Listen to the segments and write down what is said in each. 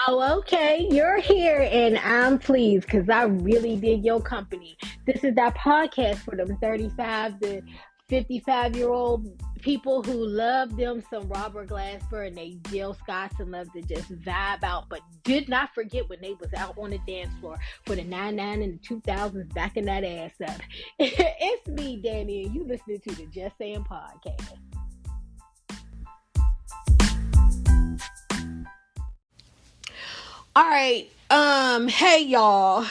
Oh, okay. You're here and I'm pleased because I really dig your company. This is that podcast for them 35 to 55-year-old people who love them some Robert Glasper and they Jill Scotts and love to just vibe out, but did not forget when they was out on the dance floor for the 99 and the 2000s backing that ass up. It's me, Danny, and you listening to the Just Saying podcast. All right. Hey y'all.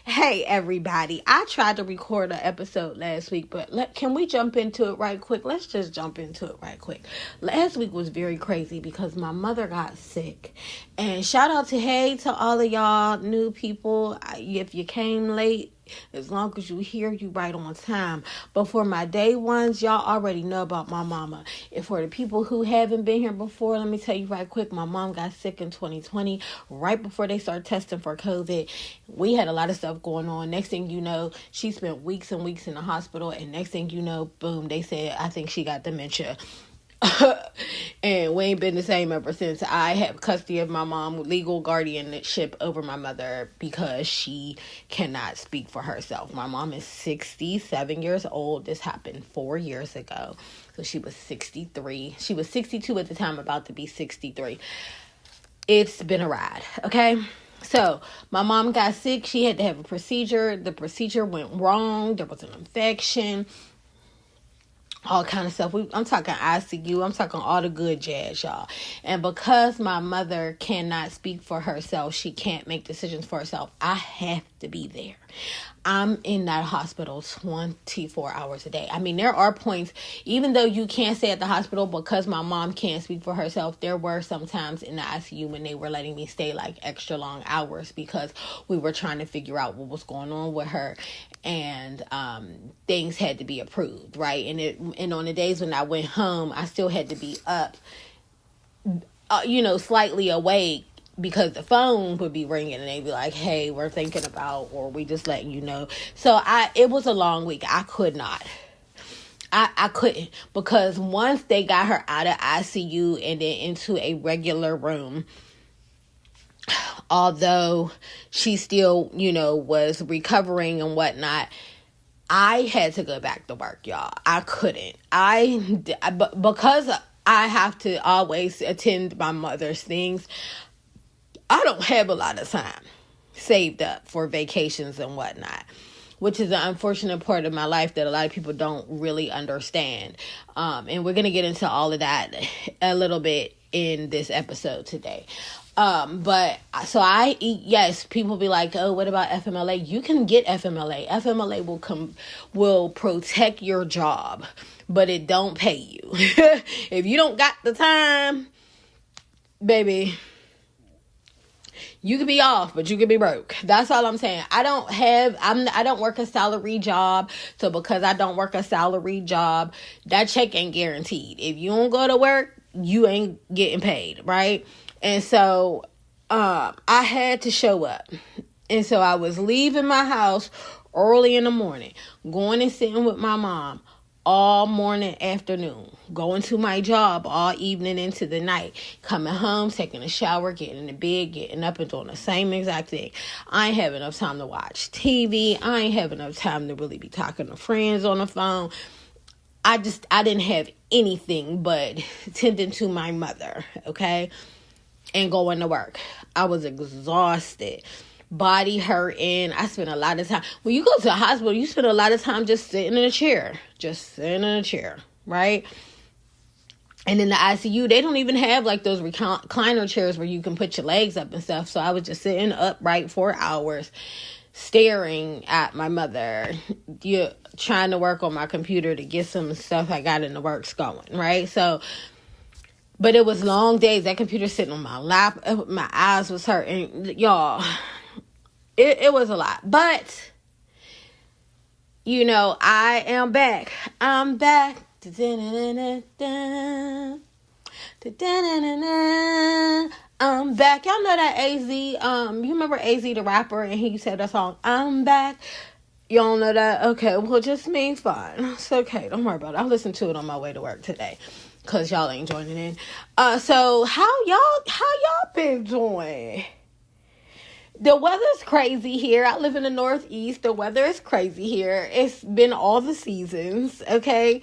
Hey everybody. I tried to record an episode last week, but can we jump into it right quick? Let's just jump into it right quick. Last week was very crazy because my mother got sick. And shout out to all of y'all new people. If you came late, as long as you hear, you right on time. But for my day ones, y'all already know about my mama. And for the people who haven't been here before, let me tell you right quick, my mom got sick in 2020, right before they started testing for COVID. We had a lot of stuff going on. Next thing you know, she spent weeks and weeks in the hospital. And next thing you know, boom, they said, I think she got dementia. And we ain't been the same ever since. I have custody of my mom, legal guardianship over my mother because she cannot speak for herself. My mom is 67 years old. This happened 4 years ago. So she was 63. She was 62 at the time, about to be 63. It's been a ride, okay? So my mom got sick. She had to have a procedure. The procedure went wrong. There was an infection. All kind of stuff. I'm talking ICU. I'm talking all the good jazz, y'all. And because my mother cannot speak for herself, she can't make decisions for herself, I have to be there. I'm in that hospital 24 hours a day. I mean, there are points, even though you can't stay at the hospital because my mom can't speak for herself, there were some times in the ICU when they were letting me stay like extra long hours because we were trying to figure out what was going on with her. And things had to be approved, right? And on the days when I went home, I still had to be up, slightly awake because the phone would be ringing and they'd be like, hey, we're thinking about, or we just letting you know. So it was a long week. I could not. I couldn't, because once they got her out of ICU and then into a regular room, although she still, was recovering and whatnot, I had to go back to work, y'all. I couldn't. Because I have to always attend my mother's things, I don't have a lot of time saved up for vacations and whatnot, which is an unfortunate part of my life that a lot of people don't really understand. And we're going to get into all of that a little bit in this episode today. But so yes, people be like, oh, what about FMLA? You can get FMLA. FMLA will protect your job, but it don't pay you. If you don't got the time, baby, you could be off, but you could be broke. That's all I'm saying. I don't work a salary job. So because I don't work a salary job, that check ain't guaranteed. If you don't go to work, you ain't getting paid, right? And so I had to show up. And so I was leaving my house early in the morning, going and sitting with my mom all morning, afternoon, going to my job all evening into the night, coming home, taking a shower, getting in the bed, getting up and doing the same exact thing. I ain't have enough time to watch TV. I ain't have enough time to really be talking to friends on the phone. I didn't have anything but tending to my mother, okay? And going to work. I was exhausted. Body hurting. I spent a lot of time. When you go to the hospital, you spend a lot of time just sitting in a chair. Right? And in the ICU, they don't even have like those recliner chairs where you can put your legs up and stuff. So I was just sitting upright for hours, staring at my mother, trying to work on my computer to get some stuff I got in the works going, right? So, but it was long days. That computer sitting on my lap. My eyes was hurting. Y'all, it was a lot. But, I am back. I'm back. I'm back. Y'all know that AZ. You remember AZ the rapper, and he said that song, I'm back. Y'all know that? Okay, well, just me, fine. It's okay. Don't worry about it. I listened to it on my way to work today. because y'all ain't joining in. So how y'all been doing? The weather's crazy here. I live in the Northeast. The weather is crazy here. It's been all the seasons, okay?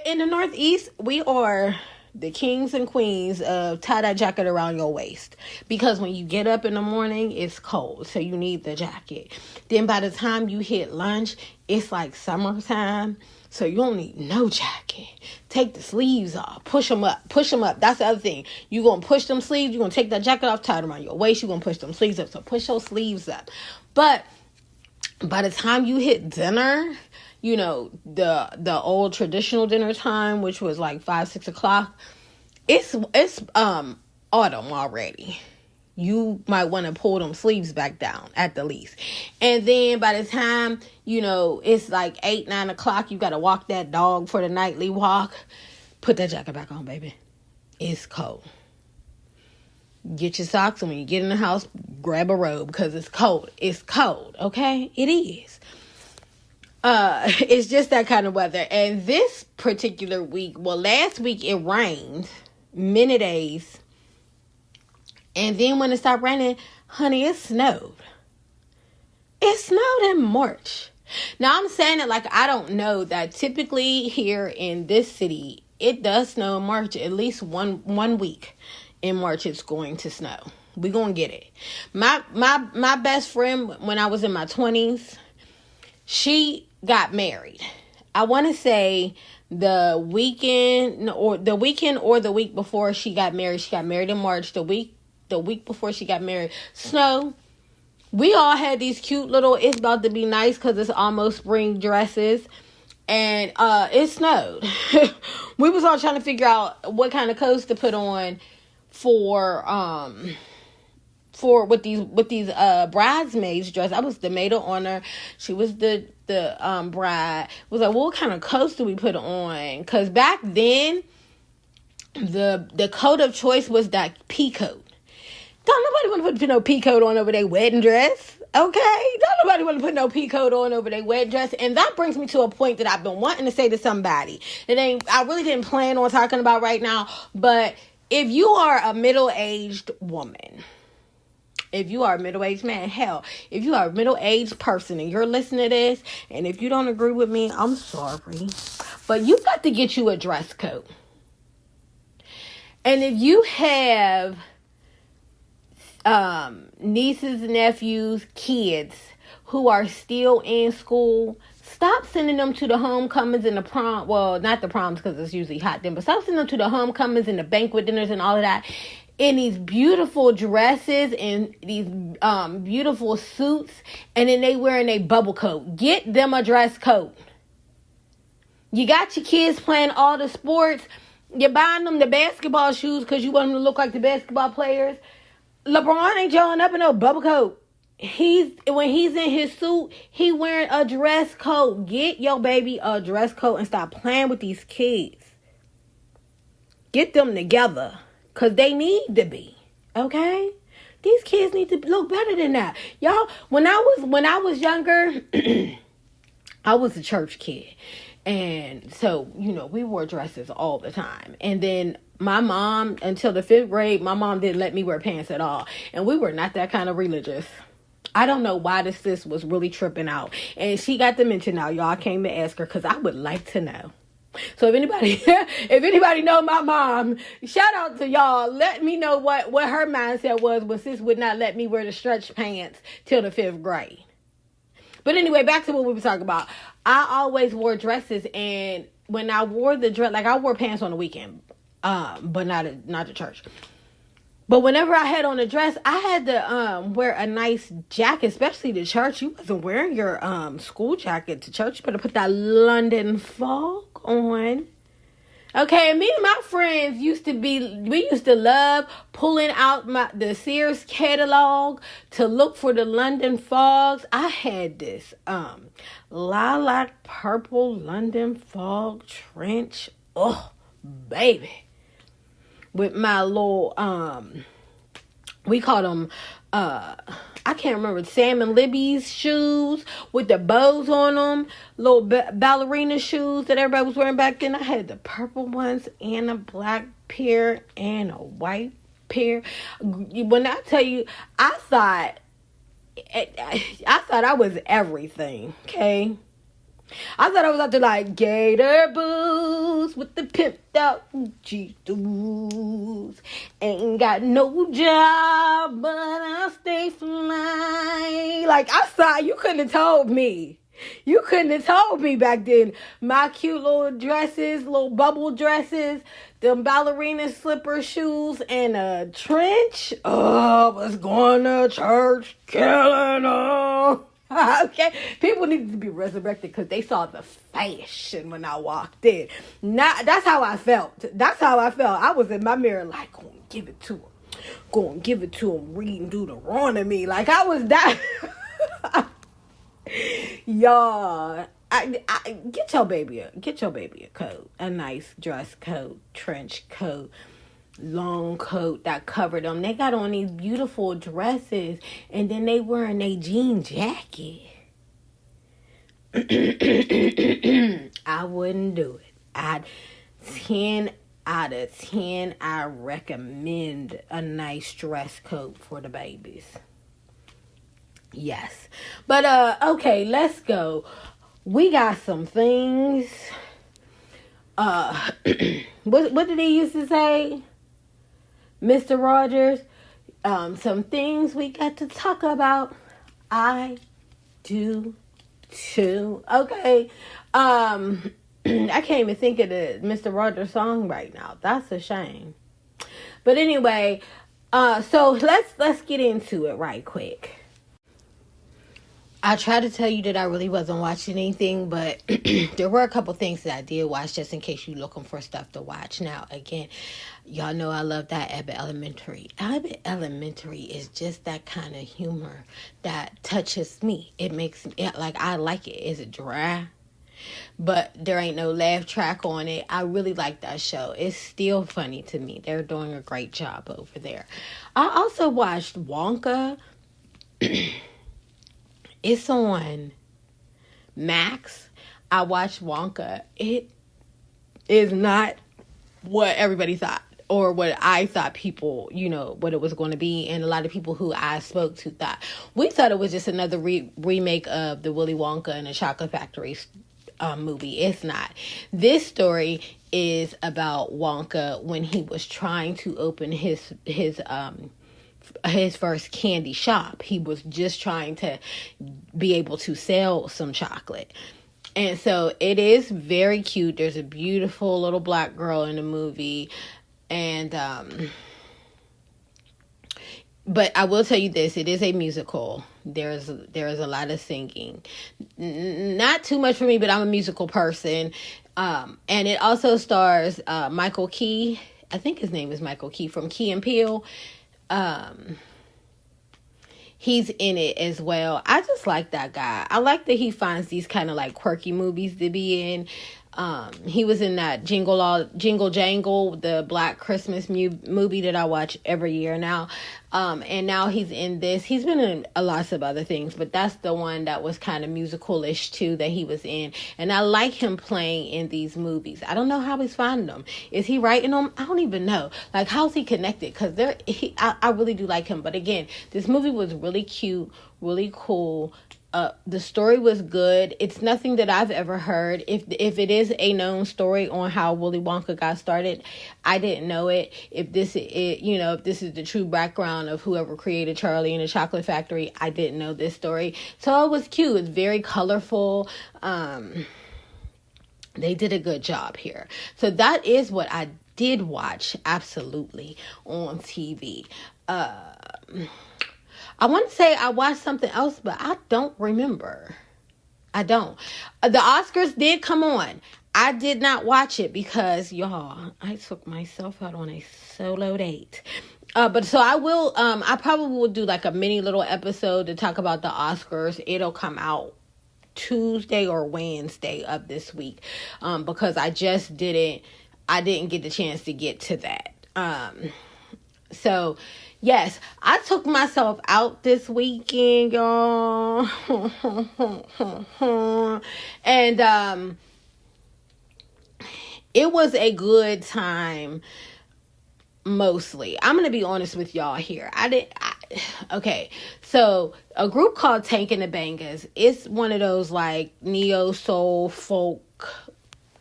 In the Northeast, we are the kings and queens of tie that jacket around your waist. Because when you get up in the morning, it's cold. So you need the jacket. Then by the time you hit lunch, it's like summertime. So you don't need no jacket. Take the sleeves off. Push them up. Push them up. That's the other thing. You're going to push them sleeves. You're going to take that jacket off, tie it around your waist. You're going to push them sleeves up. So push your sleeves up. But by the time you hit dinner, you know, the old traditional dinner time, which was like 5-6 o'clock, it's autumn already. You might want to pull them sleeves back down at the least. And then by the time, you know, it's like 8-9 o'clock, you got to walk that dog for the nightly walk. Put that jacket back on, baby. It's cold. Get your socks, and when you get in the house, grab a robe because it's cold. It's cold, okay? It is. It's just that kind of weather. And this particular week, well, last week it rained many days. And then when it stopped raining, honey, it snowed. It snowed in March. Now, I'm saying it like I don't know that typically here in this city, it does snow in March. At least one week in March, it's going to snow. We're going to get it. My best friend, when I was in my 20s, she got married. I want to say the weekend or the week before she got married. She got married in March. The week before she got married, snow. We all had these cute little, it's about to be nice because it's almost spring dresses. And it snowed. We was all trying to figure out what kind of coats to put on for with these bridesmaids dress. I was the maid of honor. She was the bride. It was like, well, what kind of coats do we put on? Because back then, the coat of choice was that pea coat. Don't nobody want to put no pea coat on over their wedding dress, okay? Don't nobody want to put no pea coat on over their wedding dress. And that brings me to a point that I've been wanting to say to somebody. I really didn't plan on talking about right now, but if you are a middle-aged woman, if you are a middle-aged man, hell, if you are a middle-aged person and you're listening to this, and if you don't agree with me, I'm sorry, but you got to get you a dress coat. And if you have nieces, nephews, kids who are still in school, stop sending them to the homecomings and the prom. Well, not the proms because it's usually hot then, but stop sending them to the homecomings and the banquet dinners and all of that in these beautiful dresses and these beautiful suits, and then they wearing a bubble coat. Get them a dress coat. You got your kids playing all the sports. You're buying them the basketball shoes because you want them to look like the basketball players. LeBron ain't showing up in no bubble coat. When he's in his suit, he wearing a dress coat. Get your baby a dress coat and stop playing with these kids. Get them together, cause they need to be, okay? These kids need to look better than that, y'all. When I was younger, I was a church kid, and so you know we wore dresses all the time, and then. My mom, until the 5th grade, my mom didn't let me wear pants at all. And we were not that kind of religious. I don't know why this sis was really tripping out. And she got to mention now, y'all came to ask her because I would like to know. So if anybody know my mom, shout out to y'all. Let me know what her mindset was when sis would not let me wear the stretch pants till the 5th grade. But anyway, back to what we were talking about. I always wore dresses, and when I wore the dress, like I wore pants on the weekend. But not the church. But whenever I had on a dress, I had to wear a nice jacket, especially to church. You wasn't wearing your school jacket to church. You better put that London fog on. Okay, and me and my friends we used to love pulling out the Sears catalog to look for the London fogs. I had this lilac purple London fog trench. Oh, baby. With my little we called them, I can't remember, Sam and Libby's shoes with the bows on them, little ballerina shoes that everybody was wearing back then. I had the purple ones and a black pair and a white pair. When I tell you, I thought I was everything, okay? I thought I was out there like gator boots with the pimped out Gucci. Ain't got no job, but I stay fly. Like, I saw, you couldn't have told me. You couldn't have told me back then. My cute little dresses, little bubble dresses, them ballerina slipper shoes, and a trench. Oh, I was going to church, killing them. Okay, people needed to be resurrected because they saw the fashion when I walked in. That's how I felt. I was in my mirror like, go and give it to him. Go and give it to him. Reading Deuteronomy. Like, I was that. Y'all, get your baby a coat, a nice dress coat, trench coat, long coat that covered them. They got on these beautiful dresses, and then they wearing a jean jacket. I wouldn't do it. 10 out of 10, I recommend a nice dress coat for the babies. Yes. But okay, let's go. We got some things. What did he used to say? Mr. Rogers, some things we got to talk about. I do too. Okay. I can't even think of the Mr. Rogers song right now. That's a shame. But anyway, so let's get into it right quick. I tried to tell you that I really wasn't watching anything, but there were a couple things that I did watch just in case you're looking for stuff to watch. Now, again, y'all know I love that Abbott Elementary. Abbott Elementary is just that kind of humor that touches me. It makes me, like, I like it. Is it dry? But there ain't no laugh track on it. I really like that show. It's still funny to me. They're doing a great job over there. I also watched Wonka. It's on Max. I watched Wonka. It is not what everybody thought or what I thought people, what it was going to be. And a lot of people who I spoke to thought. We thought it was just another remake of the Willy Wonka and the Chocolate Factory movie. It's not. This story is about Wonka when he was trying to open his first candy shop. He was just trying to be able to sell some chocolate. And so it is very cute. There's a beautiful little black girl in the movie. And, but I will tell you this, it is a musical. There is a lot of singing. Not too much for me, but I'm a musical person. And it also stars Michael Key. I think his name is Michael Key from Key and Peele. He's in it as well. I just like that guy. I like that he finds these kind of like quirky movies to be in. He was in that Jingle Jangle, the Black Christmas movie that I watch every year now. And now he's in this. He's been in a lot of other things, but that's the one that was kind of musical-ish too that he was in. And I like him playing in these movies. I don't know how he's finding them. Is he writing them? I don't even know. Like, how's he connected? Because I really do like him. But again, this movie was really cute, really cool. The story was good. It's nothing that I've ever heard. If it is a known story on how Willy Wonka got started, I didn't know it. If this is the true background of whoever created Charlie and the Chocolate Factory, I didn't know this story. So it was cute. It's very colorful. They did a good job here. So that is what I did watch absolutely on TV. I want to say I watched something else, but I don't remember. I don't. The Oscars did come on. I did not watch it because, y'all, I took myself out on a solo date. But so I will, I probably will do like a mini little episode to talk about the Oscars. It'll come out Tuesday or Wednesday of this week. Because I didn't get the chance to get to that. So, yes, I took myself out this weekend, y'all. And it was a good time. Mostly, I'm gonna be honest with y'all here. Okay, so a group called Tank and the Bangers. It's one of those like neo soul folk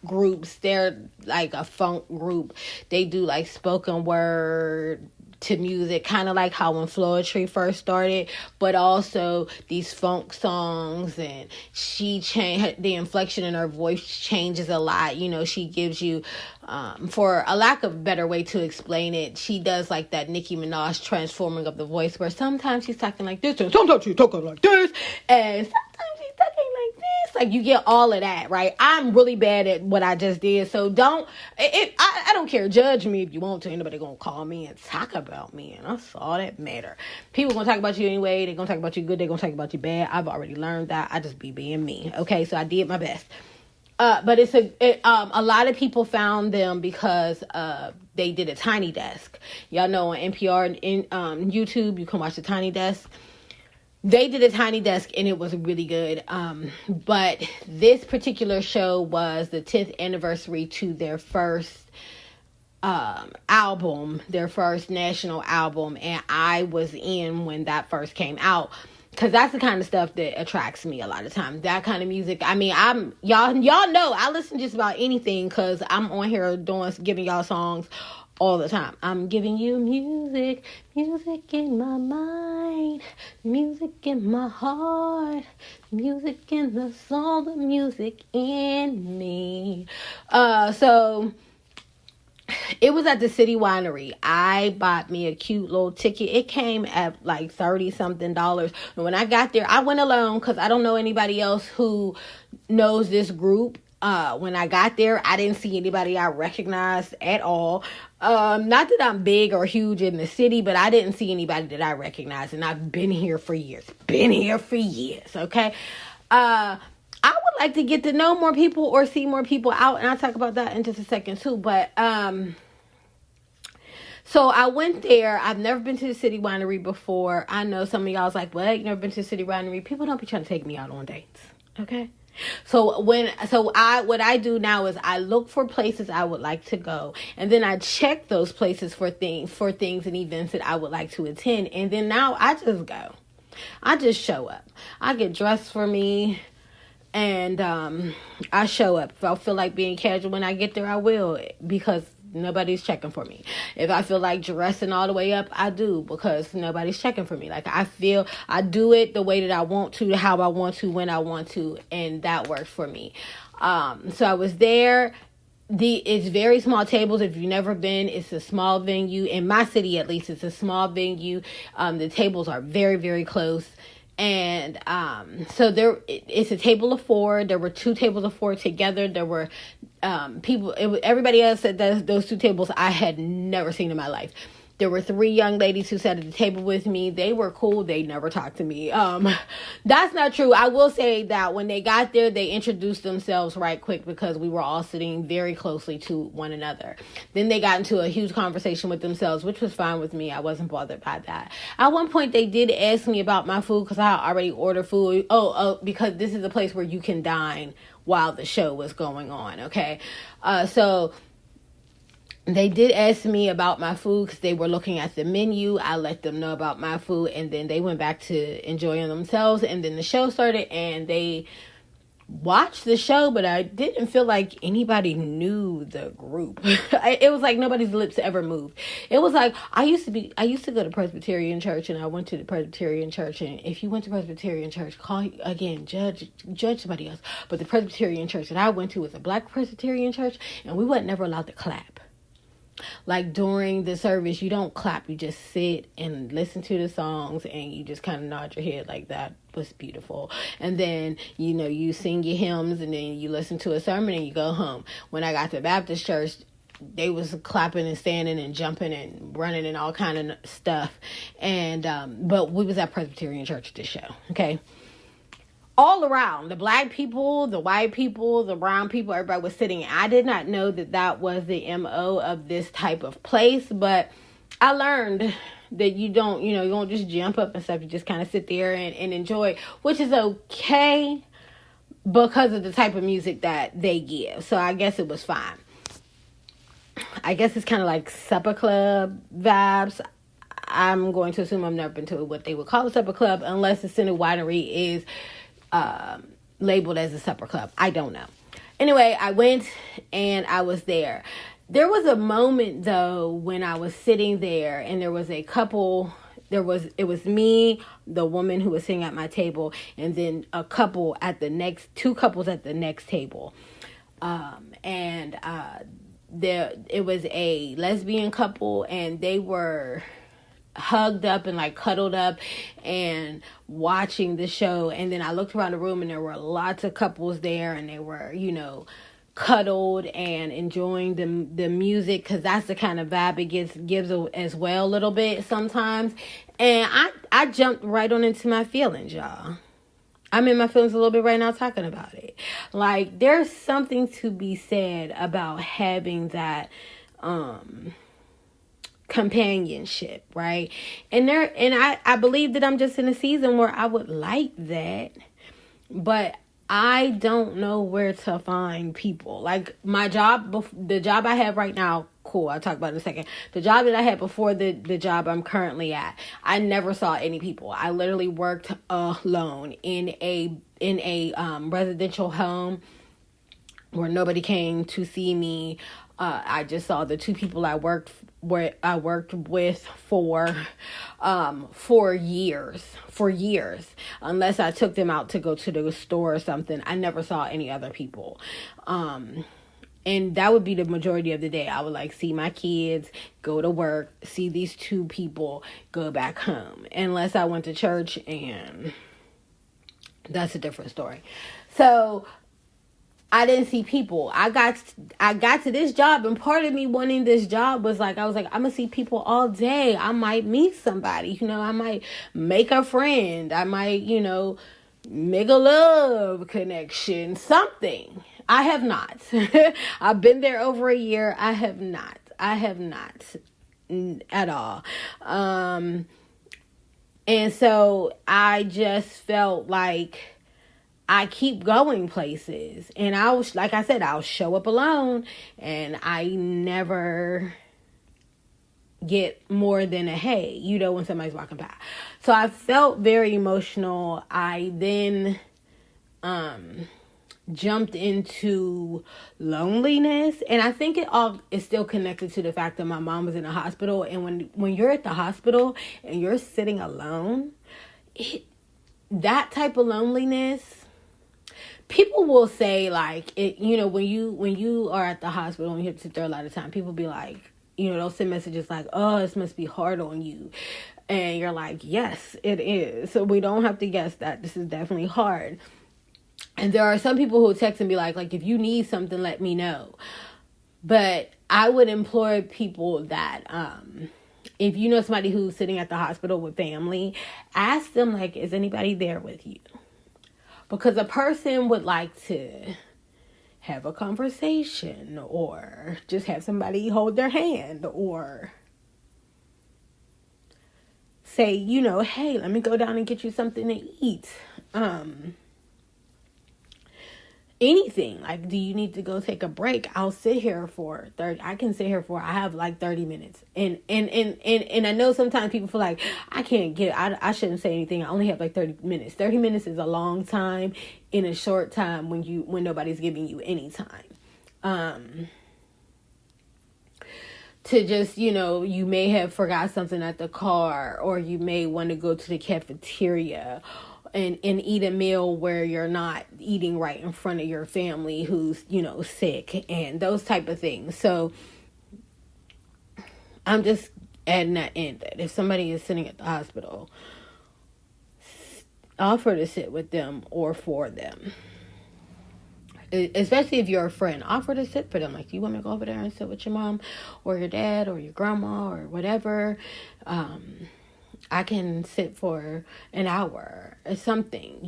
groups. They're like a funk group. They do like spoken word to music, kind of like how when Floetry first started, but also these funk songs. And she changed, the inflection in her voice changes a lot. You know, she gives you, for a lack of a better way to explain it, she does like that Nicki Minaj transforming of the voice, where sometimes she's talking like this and sometimes she's talking like this and sometimes she's talking like this. Like, you get all of that, right? I'm really bad at what I just did, so I don't care. Judge me if you want to. Ain't nobody gonna call me and talk about me, and that's all that matter. People gonna talk about you anyway. They're gonna talk about you good, they're gonna talk about you bad. I've already learned that. I just be being me, okay? So I did my best. But a lot of people found them because they did a Tiny Desk. Y'all know on NPR and YouTube, you can watch the Tiny Desk. They did a Tiny Desk and it was really good. But this particular show was the 10th anniversary to their first album, their first national album. And I was in when that first came out. Because that's the kind of stuff that attracts me a lot of times. That kind of music. I mean, y'all know I listen just about anything because I'm on here giving y'all songs all the time. I'm giving you music in my mind, music in my heart, music in the soul, the music in me. So it was at the City Winery. I bought me a cute little ticket. It came at like $30-something. And when I got there, I went alone because I don't know anybody else who knows this group. When I got there, I didn't see anybody I recognized at all. Not that I'm big or huge in the city, but I didn't see anybody that I recognized. And I've been here for years. Okay? I would like to get to know more people or see more people out, and I'll talk about that in just a second too. But so I went there. I've never been to the City Winery before. I know some of y'all's like, "What? You never been to the City Winery?" People don't be trying to take me out on dates, okay? So what I do now is I look for places I would like to go, and then I check those places for things and events that I would like to attend, and then now I just go. I just show up. I get dressed for me. And I show up. If I feel like being casual when I get there, I will, because nobody's checking for me. If I feel like dressing all the way up, I do, because nobody's checking for me. Like, I do it the way that I want to, how I want to, when I want to, and that works for me. So I was there. It's very small tables. If you've never been, it's a small venue. In my city, at least, it's a small venue. The tables are very, very close. And so it's a table of 4. There were 2 tables of 4 together. There were people. Everybody else at those 2 tables I had never seen in my life. There were 3 young ladies who sat at the table with me. They were cool. They never talked to me. That's not true. I will say that when they got there, they introduced themselves right quick because we were all sitting very closely to one another. Then they got into a huge conversation with themselves, which was fine with me. I wasn't bothered by that. At one point, they did ask me about my food because I already ordered food. Because this is a place where you can dine while the show was going on. Okay. So they did ask me about my food because they were looking at the menu. I let them know about my food, and then they went back to enjoying themselves. And then the show started, and they watched the show, but I didn't feel like anybody knew the group. It was like nobody's lips ever moved. It was like I used to go to Presbyterian church, and I went to the Presbyterian church. And if you went to Presbyterian church, judge somebody else. But the Presbyterian church that I went to was a Black Presbyterian church, and we weren't never allowed to clap. Like, during the service, you don't clap. You just sit and listen to the songs, and you just kind of nod your head like that was beautiful. And then, you sing your hymns, and then you listen to a sermon, and you go home. When I got to Baptist church, they was clapping and standing and jumping and running and all kind of stuff. And but we was at Presbyterian church at this show, okay? All around, the Black people, the white people, the brown people, everybody was sitting. I did not know that was the MO of this type of place, but I learned that you don't just jump up and stuff. You just kind of sit there and enjoy, which is okay because of the type of music that they give. So I guess it was fine. I guess it's kind of like supper club vibes. I'm going to assume I've never been to what they would call a supper club unless the Center Winery is labeled as a supper club. I don't know. Anyway, I went and I was there. There was a moment though when I was sitting there and there was a couple. It was me, the woman who was sitting at my table, and then two couples at the next table. It was a lesbian couple, and they were hugged up and like cuddled up and watching the show. And then I looked around the room and there were lots of couples there, and they were, cuddled and enjoying the music, because that's the kind of vibe it gives as well a little bit sometimes. And I jumped right on into my feelings, y'all. I'm in my feelings a little bit right now talking about it. Like, there's something to be said about having that companionship, right? And I believe that I'm just in a season where I would like that, but I don't know where to find people. Like, my job, the job I have right now, cool, I'll talk about it in a second. The job that I had before the job I'm currently at, I never saw any people. I literally worked alone in a residential home where nobody came to see me. I just saw the two people I worked with for years, unless I took them out to go to the store or something. I never saw any other people. And that would be the majority of the day. I would see my kids, go to work, see these two people, go back home. Unless I went to church, and that's a different story. So I didn't see people. I got to this job, and part of me wanting this job was I'm gonna see people all day. I might meet somebody, I might make a friend. I might, make a love connection, something. I have not. I've been there over a year. I have not at all. And so I just felt like I keep going places, and I'll show up alone, and I never get more than a hey, when somebody's walking by. So I felt very emotional. I then jumped into loneliness, and I think it all is still connected to the fact that my mom was in the hospital. And when you're at the hospital and you're sitting alone, that type of loneliness, people will say when you are at the hospital and you have to sit there a lot of time, people be like, they'll send messages like, oh, this must be hard on you. And you're like, yes, it is. So we don't have to guess that. This is definitely hard. And there are some people who text and be like, if you need something, let me know. But I would implore people that if you know somebody who's sitting at the hospital with family, ask them, is anybody there with you? Because a person would like to have a conversation, or just have somebody hold their hand, or say, hey, let me go down and get you something to eat. Anything. Do you need to go take a break? I'll sit here for 30. I can sit here for, I have 30 minutes. And I know sometimes people feel like I shouldn't say anything. I only have 30 minutes. 30 minutes is a long time in a short time when nobody's giving you any time. To just, you may have forgot something at the car, or you may want to go to the cafeteria and eat a meal where you're not eating right in front of your family who's, sick, and those type of things. So I'm just adding that in, that if somebody is sitting at the hospital, offer to sit with them or for them. Especially if you're a friend, offer to sit for them. You want me to go over there and sit with your mom or your dad or your grandma or whatever? I can sit for an hour or something,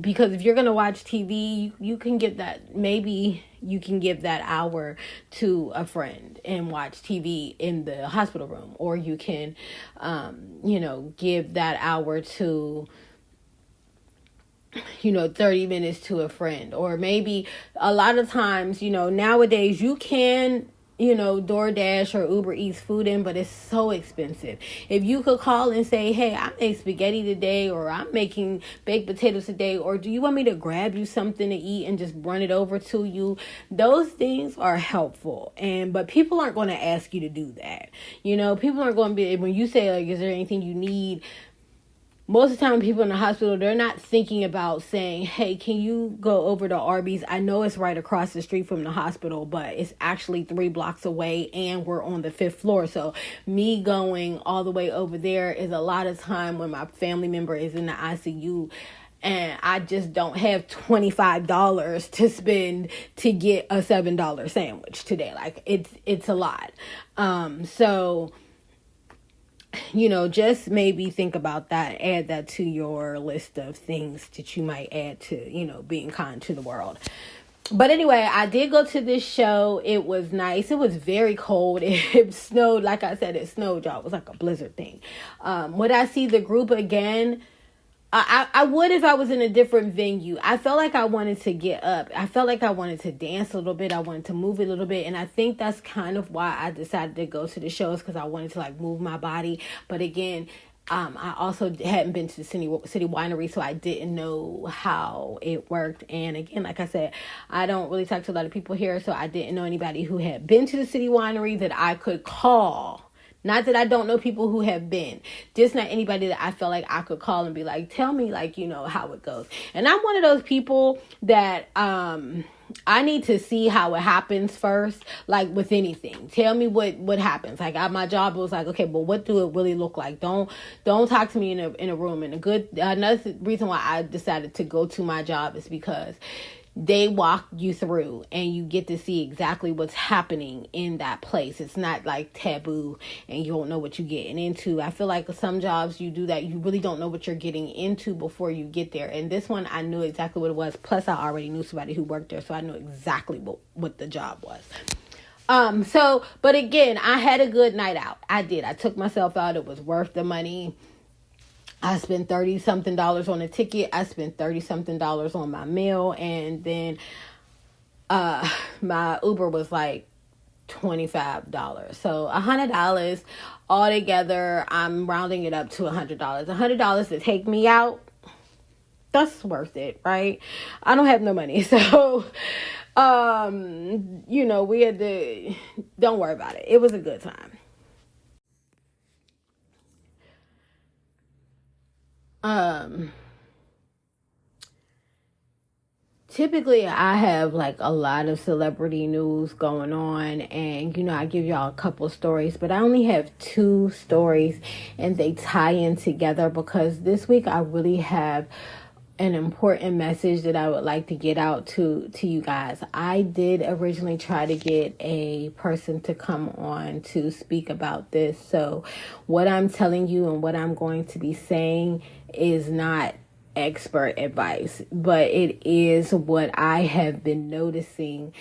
because if you're going to watch TV, you can get that, maybe you can give that hour to a friend and watch TV in the hospital room, or you can, give that hour to, 30 minutes to a friend. Or maybe a lot of times, nowadays you can, DoorDash or Uber Eats food in, but it's so expensive. If you could call and say, hey, I made spaghetti today, or I'm making baked potatoes today, or do you want me to grab you something to eat and just run it over to you? Those things are helpful. But people aren't going to ask you to do that. People aren't going to be, when you say, like, is there anything you need? Most of the time, people in the hospital, they're not thinking about saying, hey, can you go over to Arby's? I know it's right across the street from the hospital, but it's actually 3 blocks away and we're on the 5th floor. So me going all the way over there is a lot of time when my family member is in the ICU and I just don't have $25 to spend to get a $7 sandwich today. Like, it's a lot. So just maybe think about that. Add that to your list of things that you might add to, being kind to the world. But anyway, I did go to this show. It was nice. It was very cold. It snowed. Like I said, it snowed, y'all. It was like a blizzard thing. Would I see the group again? I would if I was in a different venue. I felt like I wanted to get up. I felt like I wanted to dance a little bit. I wanted to move a little bit. And I think that's kind of why I decided to go to the shows, because I wanted to move my body. But again, I also hadn't been to the city winery, so I didn't know how it worked. And again, like I said, I don't really talk to a lot of people here, so I didn't know anybody who had been to the city winery that I could call. Not that I don't know people who have been, just not anybody that I felt like I could call and be like, tell me, how it goes. And I'm one of those people that I need to see how it happens first, like with anything. Tell me what happens. Like at my job, it was like, okay, but what do it really look like? Don't talk to me in a room. And another reason why I decided to go to my job is because they walk you through and you get to see exactly what's happening in that place. It's not like taboo and you don't know what you're getting into. I feel like some jobs you do that, you really don't know what you're getting into before you get there. And this one, I knew exactly what it was. Plus, I already knew somebody who worked there, so I knew exactly what the job was. But again, I had a good night out. I did. I took myself out. It was worth the money. I spent $30-something on a ticket. I spent $30-something on my meal. And then my Uber was like $25. So $100 altogether. I'm rounding it up to $100. $100 to take me out. That's worth it, right? I don't have no money. So, we had to, don't worry about it. It was a good time. Typically I have a lot of celebrity news going on, and I give y'all a couple stories, but I only have 2 stories and they tie in together because this week I really have an important message that I would like to get out to you guys. I did originally try to get a person to come on to speak about this. So what I'm telling you and what I'm going to be saying is not expert advice, but it is what I have been noticing,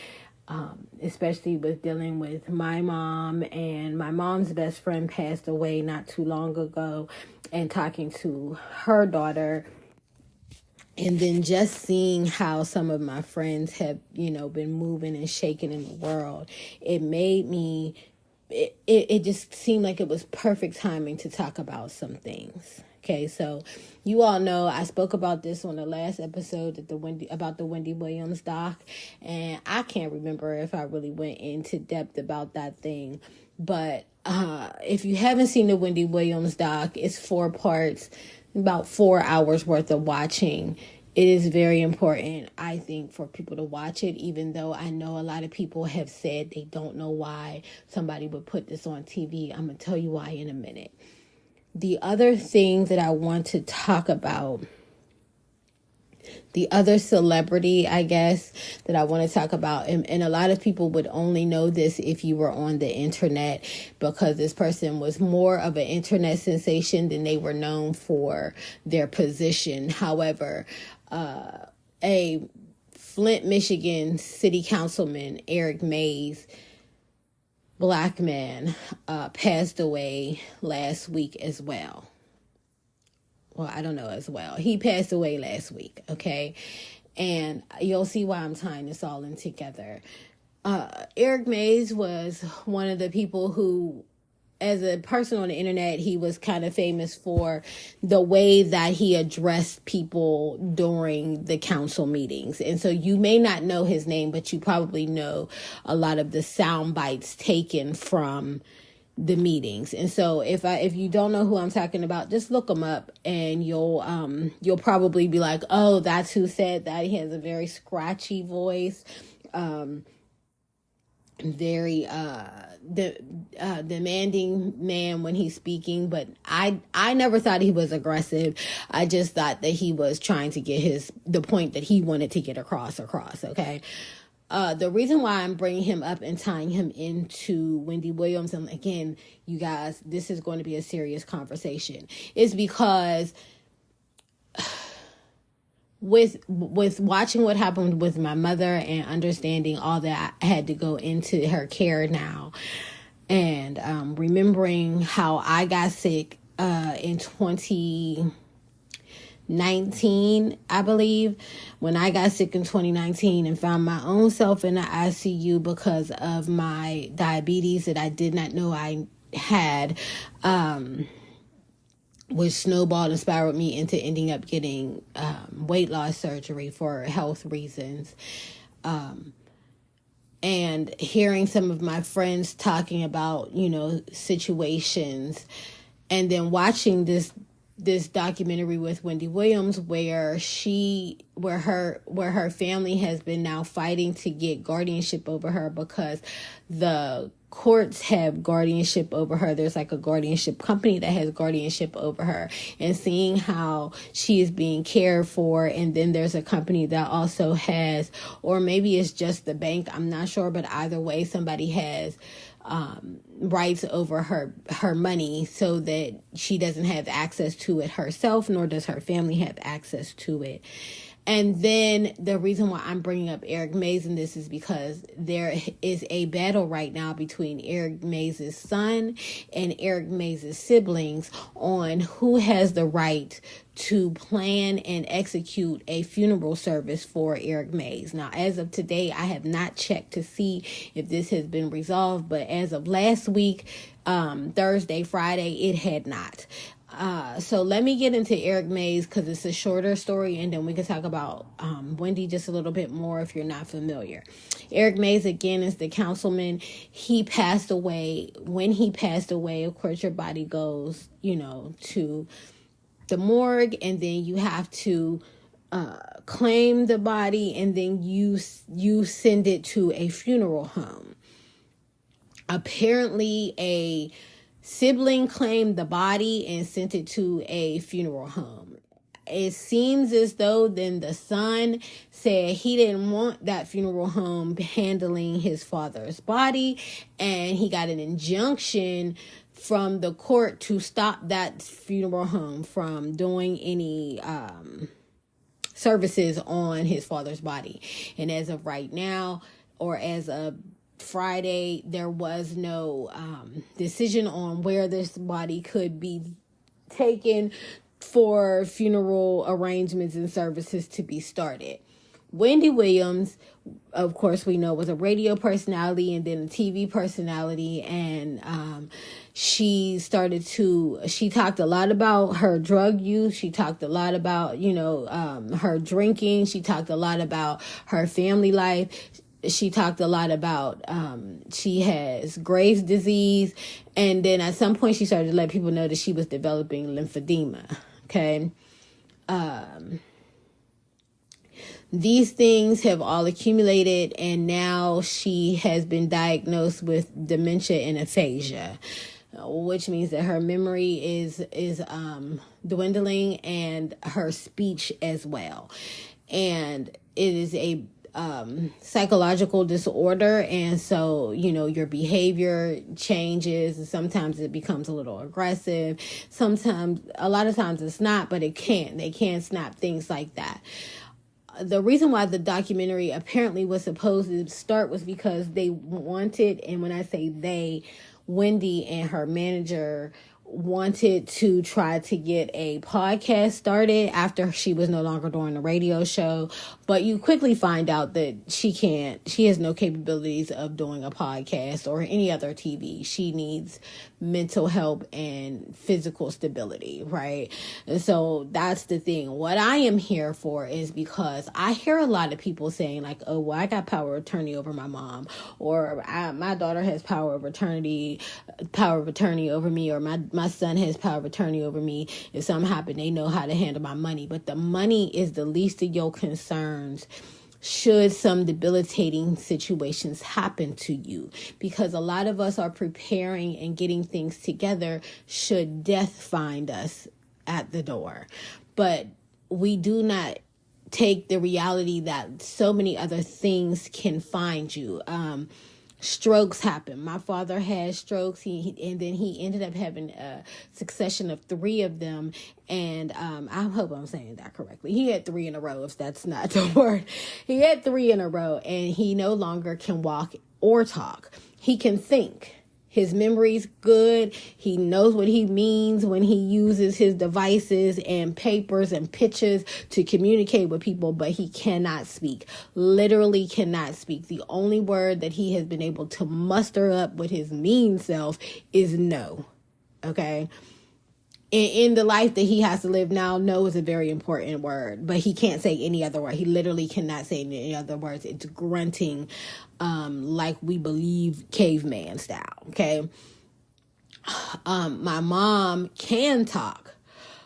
especially with dealing with my mom. And my mom's best friend passed away not too long ago, and talking to her daughter. And then just seeing how some of my friends have, been moving and shaking in the world, it made me, it just seemed like it was perfect timing to talk about some things. Okay, so you all know I spoke about this on the last episode about the Wendy Williams doc, and I can't remember if I really went into depth about that thing. But if you haven't seen the Wendy Williams doc, it's 4 parts, about 4 hours worth of watching. It is very important, I think, for people to watch it, even though I know a lot of people have said they don't know why somebody would put this on TV. I'm going to tell you why in a minute. The other thing that I want to talk about, the other celebrity, I guess, that I want to talk about, and a lot of people would only know this if you were on the internet, because this person was more of an internet sensation than they were known for their position. However, a Flint, Michigan City Councilman Eric Mays, black man, passed away last week as well. Well, I don't know as well. He passed away last week, okay? And you'll see why I'm tying this all in together. Eric Mays was one of the people who, as a person on the internet, he was kind of famous for the way that he addressed people during the council meetings. And so you may not know his name, but you probably know a lot of the sound bites taken from the meetings. And so if you don't know who I'm talking about, just look him up and you'll probably be like, oh, that's who said that. He has a very scratchy voice. Very demanding man when he's speaking, but I never thought he was aggressive. I just thought that he was trying to get the point that he wanted to get across, okay? The reason why I'm bringing him up and tying him into Wendy Williams, and again, you guys, this is going to be a serious conversation, is because with watching what happened with my mother and understanding all that had to go into her care now, and remembering how I got sick in 2019, I believe, when I got sick in 2019 and found my own self in the ICU because of my diabetes that I did not know I had, which snowballed and spiraled me into ending up getting weight loss surgery for health reasons. And hearing some of my friends talking about, situations, and then watching this documentary with Wendy Williams where her family has been now fighting to get guardianship over her because the courts have guardianship over her. There's like a guardianship company that has guardianship over her, and seeing how she is being cared for. And then there's a company that also has, or maybe it's just the bank, I'm not sure, but either way, somebody has rights over her money so that she doesn't have access to it herself, nor does her family have access to it. And then the reason why I'm bringing up Eric Mays in this is because there is a battle right now between Eric Mays' son and Eric Mays' siblings on who has the right to plan and execute a funeral service for Eric Mays. Now, as of today, I have not checked to see if this has been resolved, but as of last week, Thursday, Friday, it had not. So let me get into Eric Mays because it's a shorter story, and then we can talk about Wendy just a little bit more if you're not familiar. Eric Mays, again, is the councilman. He passed away. When he passed away, of course, your body goes, to the morgue, and then you have to claim the body, and then you send it to a funeral home. Apparently, a sibling claimed the body and sent it to a funeral home. It seems as though then the son said he didn't want that funeral home handling his father's body, and he got an injunction from the court to stop that funeral home from doing any services on his father's body. And as of right now, or as of Friday, there was no decision on where this body could be taken for funeral arrangements and services to be started. Wendy Williams, of course, we know, was a radio personality and then a TV personality, and she talked a lot about her drug use. She talked a lot about, her drinking. She talked a lot about her family life. She talked a lot about she has Graves' disease, and then at some point she started to let people know that she was developing lymphedema. Okay. These things have all accumulated, and now she has been diagnosed with dementia and aphasia, which means that her memory is dwindling, and her speech as well. And it is a psychological disorder, and so your behavior changes, and sometimes it becomes a little aggressive. A lot of times it's not, but they can snap, things like that. the reason why the documentary apparently was supposed to start was because they wanted, and when I say they, Wendy and her manager wanted to try to get a podcast started after she was no longer doing the radio show, but you quickly find out that she has no capabilities of doing a podcast or any other TV. She needs mental help and physical stability, right? And so that's the thing. What I am here for is because I hear a lot of people saying like, oh, well, I got power of attorney over my mom, or my daughter has power of attorney over me, or my son has power of attorney over me. If something happened, they know how to handle my money. But the money is the least of your concerns should some debilitating situations happen to you, because a lot of us are preparing and getting things together should death find us at the door. But we do not take the reality that so many other things can find you. Strokes happen. My father had strokes. And then he ended up having a succession of 3 of them. And I hope I'm saying that correctly. He had 3 in a row, if that's not the word. He had 3 in a row, and he no longer can walk or talk. He can think. His memory's good. He knows what he means when he uses his devices and papers and pictures to communicate with people, but he cannot speak. Literally cannot speak. The only word that he has been able to muster up with his mean self is no. Okay? In the life that he has to live now, no is a very important word, but he can't say any other word. He literally cannot say any other words. It's grunting, like we believe caveman style. Okay. My mom can talk,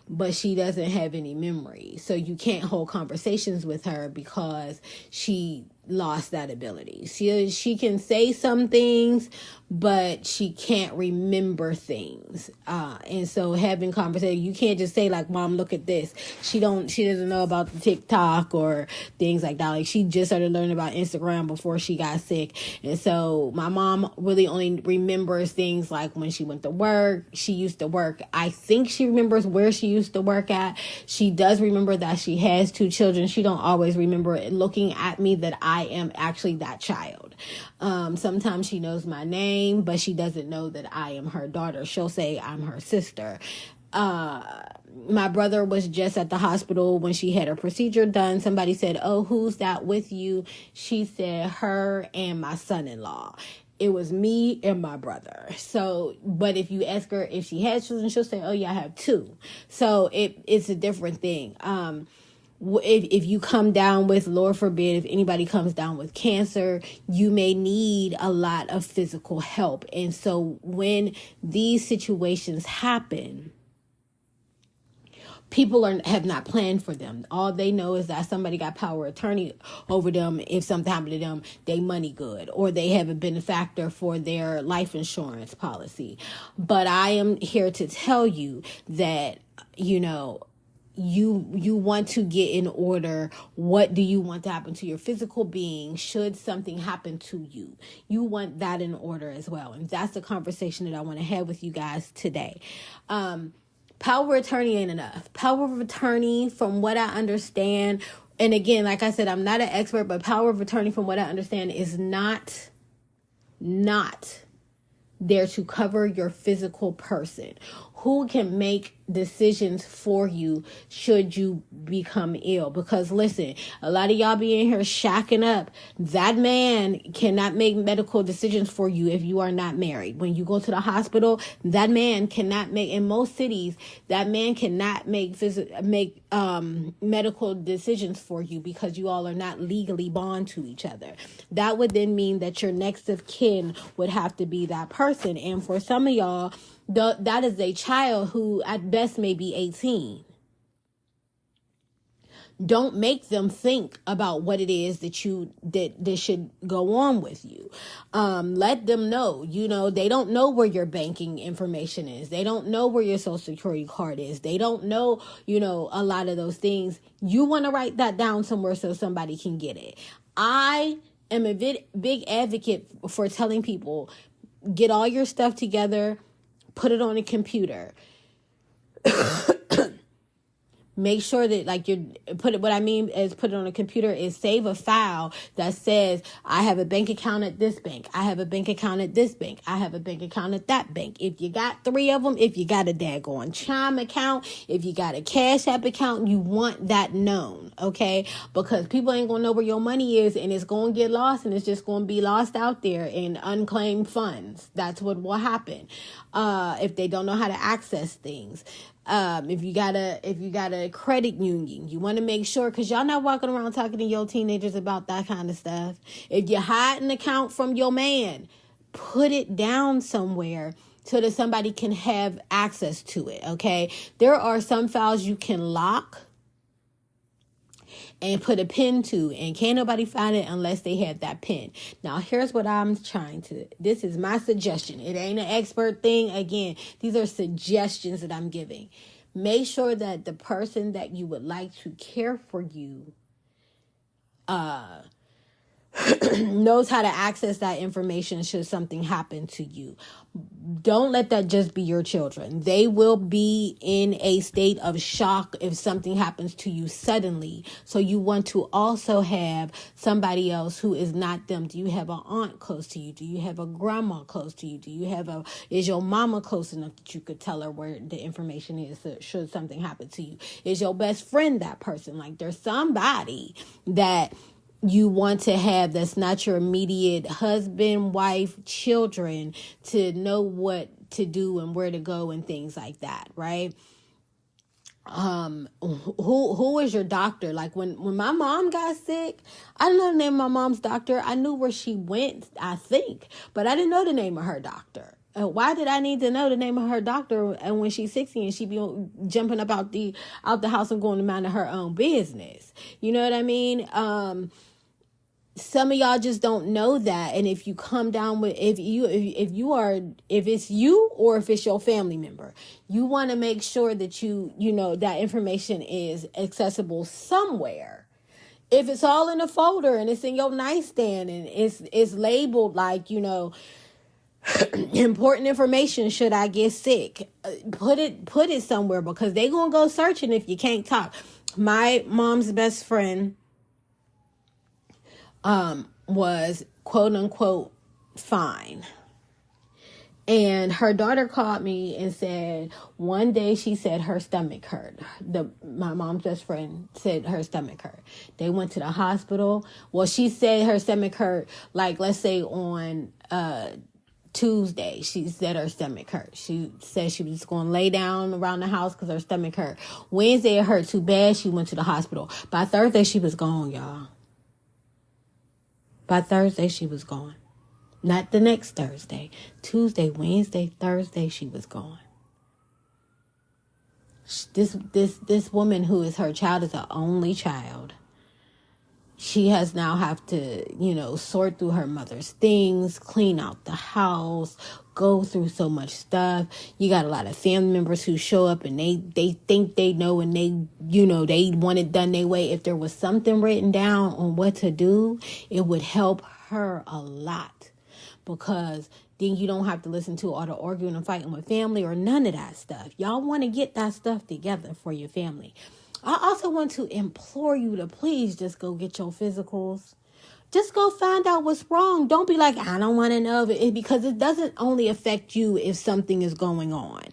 but she doesn't have any memory. So you can't hold conversations with her because she lost that ability. She can say some things, but she can't remember things. And so having conversation, you can't just say like, Mom, look at this. She doesn't know about the TikTok or things like that. Like, she just started learning about Instagram before she got sick. And so my mom really only remembers things like when she went to work. She used to work. I think she remembers where she used to work at. She does remember that she has 2 children. She don't always remember it looking at me that I am actually that child. Sometimes she knows my name, but she doesn't know that I am her daughter. She'll say I'm her sister. My brother was just at the hospital when she had her procedure done. Somebody said, oh, who's that with you? She said her and my son-in-law. It was me and my brother. So, but if you ask her if she has children, she'll say, oh yeah, I have 2. So it's a different thing. If you come down with, Lord forbid, if anybody comes down with cancer, you may need a lot of physical help. And so when these situations happen, people have not planned for them. All they know is that somebody got power of attorney over them. If something happened to them, they money good, or they have a benefactor for their life insurance policy. But I am here to tell you that, you want to get in order. What do you want to happen to your physical being should something happen to you? You want that in order as well. And that's the conversation that I want to have with you guys today. Power of attorney ain't enough. Power of attorney, from what I understand, and again, like I said, I'm not an expert, but power of attorney, from what I understand, is not there to cover your physical person. Who can make decisions for you should you become ill? Because listen, a lot of y'all be in here shacking up. That man cannot make medical decisions for you if you are not married. When you go to the hospital, that man cannot make, in most cities, that man cannot make medical decisions for you because you all are not legally bound to each other. That would then mean that your next of kin would have to be that person. And for some of y'all, that is a child who at best may be 18. Don't make them think about what it is that should go on with you. Let them know, they don't know where your banking information is. They don't know where your social security card is. They don't know, a lot of those things. You want to write that down somewhere so somebody can get it. I am a big advocate for telling people, get all your stuff together, put it on a computer. Make sure that like what I mean is put it on a computer is save a file that says, I have a bank account at this bank. I have a bank account at this bank. I have a bank account at that bank. If you got 3 of them, if you got a daggone Chime account, if you got a Cash App account, you want that known, okay? Because people ain't gonna know where your money is, and it's gonna get lost, and it's just gonna be lost out there in unclaimed funds. That's what will happen if they don't know how to access things. If you got a credit union, you want to make sure, because y'all not walking around talking to your teenagers about that kind of stuff. If you hide an account from your man, put it down somewhere so that somebody can have access to it, okay? There are some files you can lock and put a pin to, and can't nobody find it unless they have that pin. Now, here's what this is my suggestion. It ain't an expert thing. Again, these are suggestions that I'm giving. Make sure that the person that you would like to care for you knows how to access that information should something happen to you. Don't let that just be your children. They will be in a state of shock if something happens to you suddenly. So you want to also have somebody else who is not them. Do you have an aunt close to you? Do you have a grandma close to you? Is your mama close enough that you could tell her where the information is should something happen to you? Is your best friend that person? Like, there's somebody that you want to have that's not your immediate husband, wife, children, to know what to do and where to go and things like that, right? Who is your doctor? Like when my mom got sick, I didn't know the name of my mom's doctor. I knew where she went, I think, but I didn't know the name of her doctor. Why did I need to know the name of her doctor? And when she's 60 and she be jumping up out the house and going to mind her own business, you know what I mean? Some of y'all just don't know that. And if you come down with, if it's you or if it's your family member, you want to make sure that that information is accessible somewhere. If it's all in a folder and it's in your nightstand and it's labeled like, important information should I get sick, put it somewhere, because they gonna go searching if you can't talk. My mom's best friend was quote unquote fine. And her daughter called me and said one day she said her stomach hurt. My mom's best friend said her stomach hurt. They went to the hospital. Well, she said her stomach hurt, like, let's say on Tuesday, she said her stomach hurt. She said she was just going to lay down around the house because her stomach hurt. Wednesday, it hurt too bad. She went to the hospital. By Thursday, she was gone, y'all. By Thursday, she was gone. Not the next Thursday. Tuesday, Wednesday, Thursday, she was gone. This woman who is her child is her only child. She has now have to, sort through her mother's things, clean out the house, go through so much stuff. You got a lot of family members who show up and they think they know, and they want it done their way. If there was something written down on what to do, it would help her a lot, because then you don't have to listen to all the arguing and fighting with family or none of that stuff. Y'all want to get that stuff together for your family. I also want to implore you to please just go get your physicals. Just go find out what's wrong. Don't be like, I don't want to know, because it doesn't only affect you if something is going on.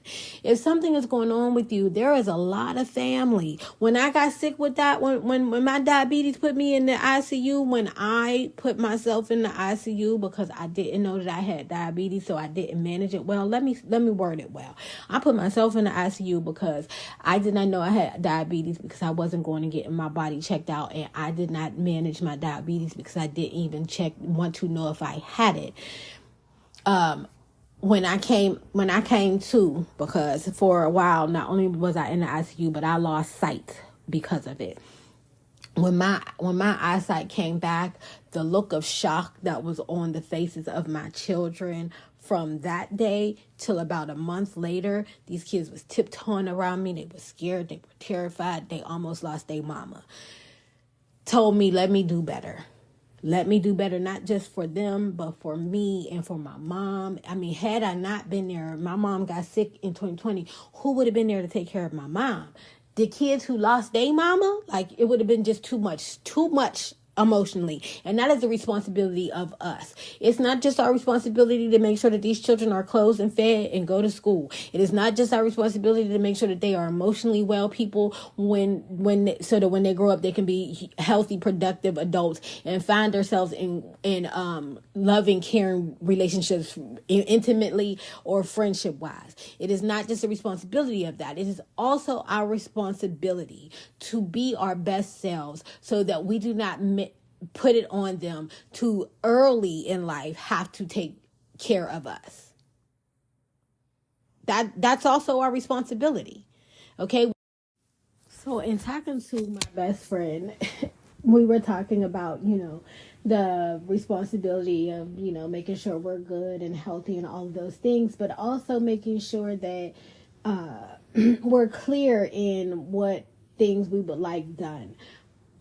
If something is going on with you, there is a lot of family. When I got sick with that, when my diabetes put me in the ICU, when I put myself in the ICU because I didn't know that I had diabetes, so I didn't manage it well. Let me word it well. I put myself in the ICU because I did not know I had diabetes, because I wasn't going to get my body checked out, and I did not manage my diabetes because I didn't even want to know if I had it. When I came to, because for a while, not only was I in the ICU, but I lost sight because of it. When my eyesight came back, the look of shock that was on the faces of my children from that day till about a month later, these kids was tiptoeing around me. They were scared. They were terrified. They almost lost their mama. Told me, let me do better. Let me do better, not just for them, but for me and for my mom. I mean, had I not been there, my mom got sick in 2020. Who would have been there to take care of my mom? the kids who lost their mama, like it would have been just too much emotionally. And that is the responsibility of us. It's not just our responsibility to make sure that these children are clothed and fed and go to school. It is not just our responsibility to make sure that they are emotionally well people so that when they grow up they can be healthy, productive adults and find themselves in loving, caring relationships, intimately or friendship wise. It is not just the responsibility of that. It is also our responsibility to be our best selves so that we do not put it on them to early in life have to take care of us. That's also our responsibility. Okay. So in talking to my best friend, we were talking about, the responsibility of, making sure we're good and healthy and all of those things, but also making sure that we're clear in what things we would like done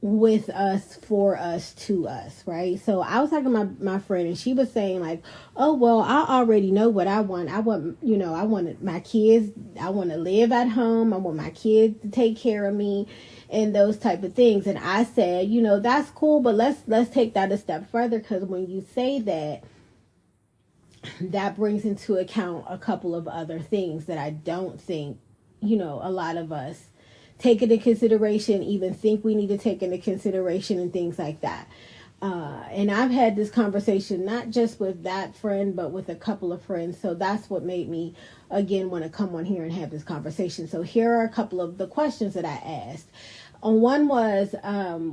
with us, for us, to us, right? So I was talking to my friend and she was saying like, oh, well, I already know what I want. I want my kids, I want to live at home. I want my kids to take care of me and those type of things. And I said, that's cool, but let's take that a step further, because when you say that, that brings into account a couple of other things that I don't think, a lot of us take into consideration, even think we need to take into consideration, and things like that. And I've had this conversation not just with that friend, but with a couple of friends. So that's what made me, again, want to come on here and have this conversation. So here are a couple of the questions that I asked. One was,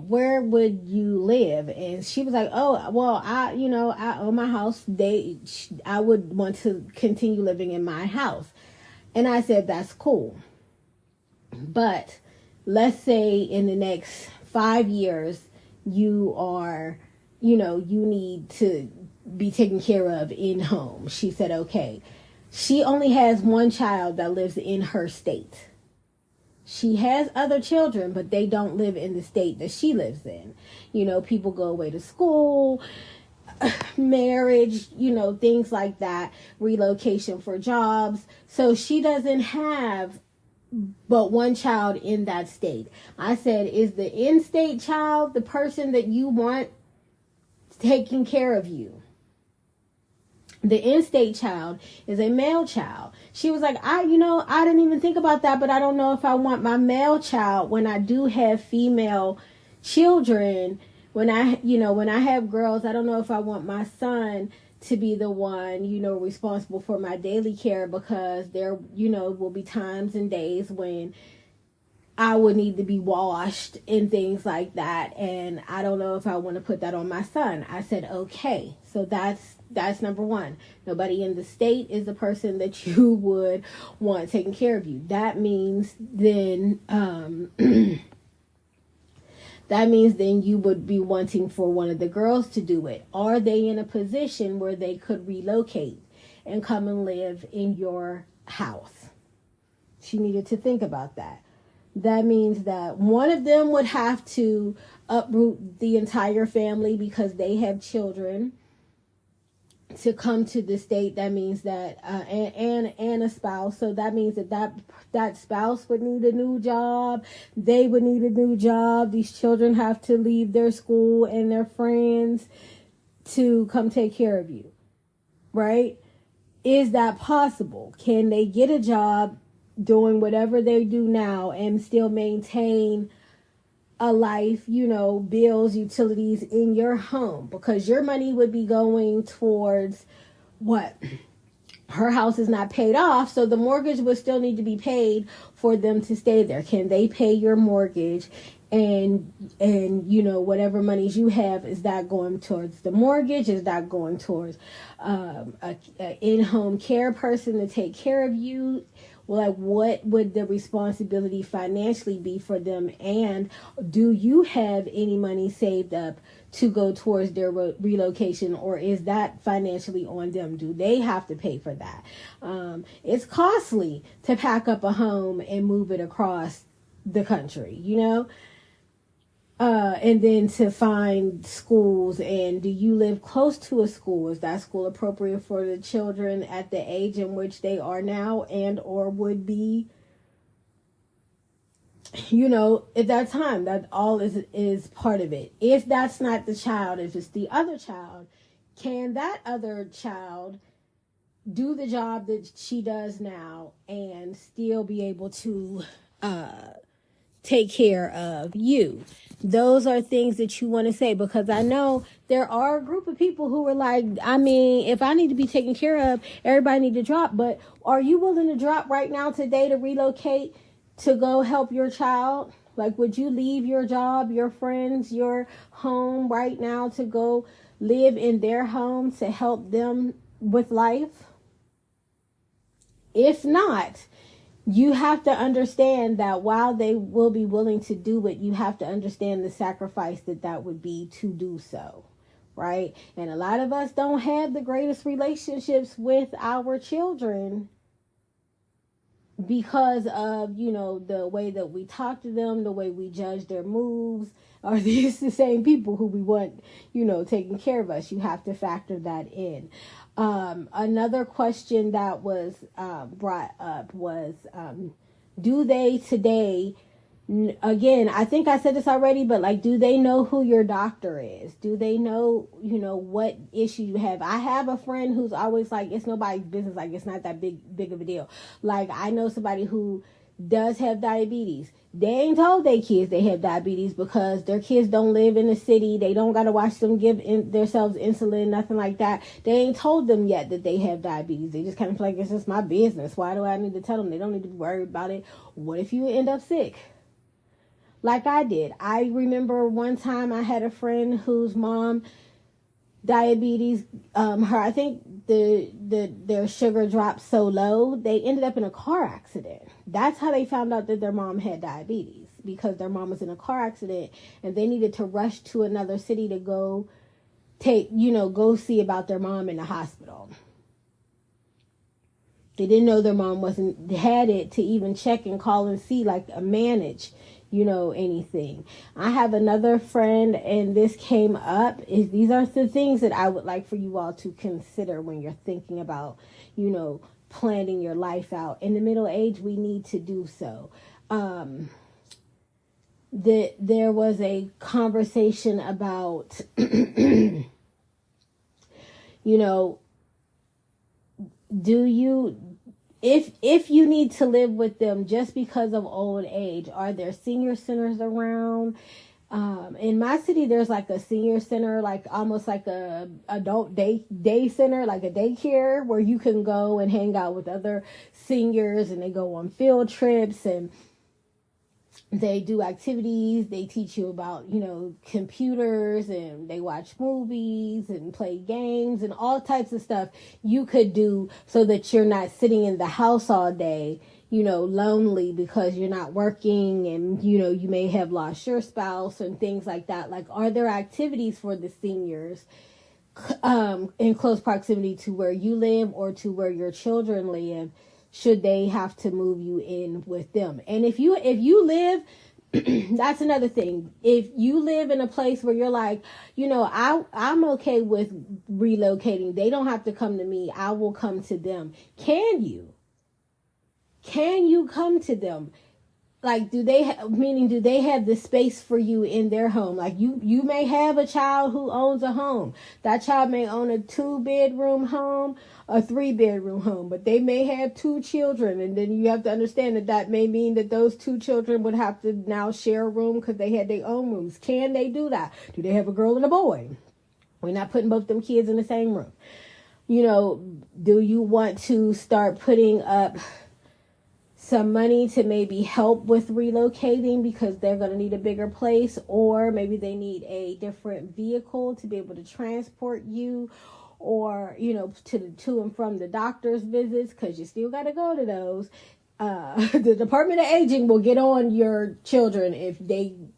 where would you live? And she was like, oh, well, I own my house. I would want to continue living in my house. And I said, that's cool. But let's say in the next 5 years, you are, you need to be taken care of in home. She said, okay. She only has one child that lives in her state. She has other children, but they don't live in the state that she lives in. People go away to school, marriage, things like that, relocation for jobs. So she doesn't have but one child in that state. I said, is the in-state child the person that you want taking care of you? The in-state child is a male child. She was like, I didn't even think about that, but I don't know if I want my male child when I do have female children. When I have girls, I don't know if I want my son to be the one, responsible for my daily care, because there, will be times and days when I would need to be washed and things like that. And I don't know if I want to put that on my son. I said, okay. So that's number one. Nobody in the state is the person that you would want taking care of you. That means then, you would be wanting for one of the girls to do it. Are they in a position where they could relocate and come and live in your house? She needed to think about that. That means that one of them would have to uproot the entire family because they have children to come to the state. That means that and a spouse. So that means that spouse would need a new job. They would need a new job. These children have to leave their school and their friends to come take care of you, right? Is that possible? Can they get a job doing whatever they do now and still maintain a life, bills, utilities in your home? Because your money would be going towards what? Her house is not paid off, so the mortgage would still need to be paid for them to stay there. Can they pay your mortgage? And whatever monies you have, is that going towards the mortgage? Is that going towards a in-home care person to take care of you? Like, what would the responsibility financially be for them? And do you have any money saved up to go towards their relocation, or is that financially on them? Do they have to pay for that? It's costly to pack up a home and move it across the country, and then to find schools. And do you live close to a school? Is that school appropriate for the children at the age in which they are now and or would be? at that time, that all is part of it. If that's not the child, if it's the other child, can that other child do the job that she does now and still be able to take care of you? Those are things that you want to say, because I know there are a group of people who are like, if I need to be taken care of, everybody need to drop. But are you willing to drop right now today to relocate to go help your child? Like, would you leave your job, your friends, your home right now to go live in their home to help them with life? If not, you have to understand that while they will be willing to do it, you have to understand the sacrifice that would be to do so, right? And a lot of us don't have the greatest relationships with our children because of, the way that we talk to them, the way we judge their moves. Are these the same people who we want, taking care of us? You have to factor that in. Another question that was brought up was, do they today, again, I think I said this already, but like, do they know who your doctor is? Do they know, what issue you have? I have a friend who's always like, it's nobody's business. Like, it's not that big of a deal. Like, I know somebody who does have diabetes. They ain't told their kids they have diabetes because their kids don't live in the city. They don't got to watch them give themselves insulin, nothing like that. They ain't told them yet that they have diabetes. They just kind of feel like, it's just my business. Why do I need to tell them? They don't need to be worried about it. What if you end up sick? Like I did. I remember one time I had a friend whose mom, diabetes, I think their sugar dropped so low, they ended up in a car accident. That's how they found out that their mom had diabetes, because their mom was in a car accident and they needed to rush to another city to go go see about their mom in the hospital. They didn't know their mom had it to even check and call and see, like, manage anything. I have another friend, and this came up, these are the things that I would like for you all to consider when you're thinking about, planning your life out. In the middle age, we need to do so. There was a conversation about, do you, if you need to live with them just because of old age, are there senior centers around? In my city, there's like a senior center, like almost like a adult day center, like a daycare where you can go and hang out with other seniors, and they go on field trips and they do activities. They teach you about, computers, and they watch movies and play games and all types of stuff you could do so that you're not sitting in the house all day, lonely because you're not working, and, you may have lost your spouse and things like that. Like, are there activities for the seniors in close proximity to where you live or to where your children live? Should they have to move you in with them? And if you live, that's another thing. If you live in a place where you're like, I'm okay with relocating. They don't have to come to me. I will come to them. Can you come to them? Like, do they have the space for you in their home? Like, you may have a child who owns a home. That child may own a 2-bedroom home, a 3-bedroom home, but they may have 2 children. And then you have to understand that may mean that those 2 children would have to now share a room because they had their own rooms. Can they do that? Do they have a girl and a boy? We're not putting both them kids in the same room. Do you want to start putting up some money to maybe help with relocating because they're going to need a bigger place, or maybe they need a different vehicle to be able to transport you, or, to and from the doctor's visits, because you still got to go to those. The Department of Aging will get on your children if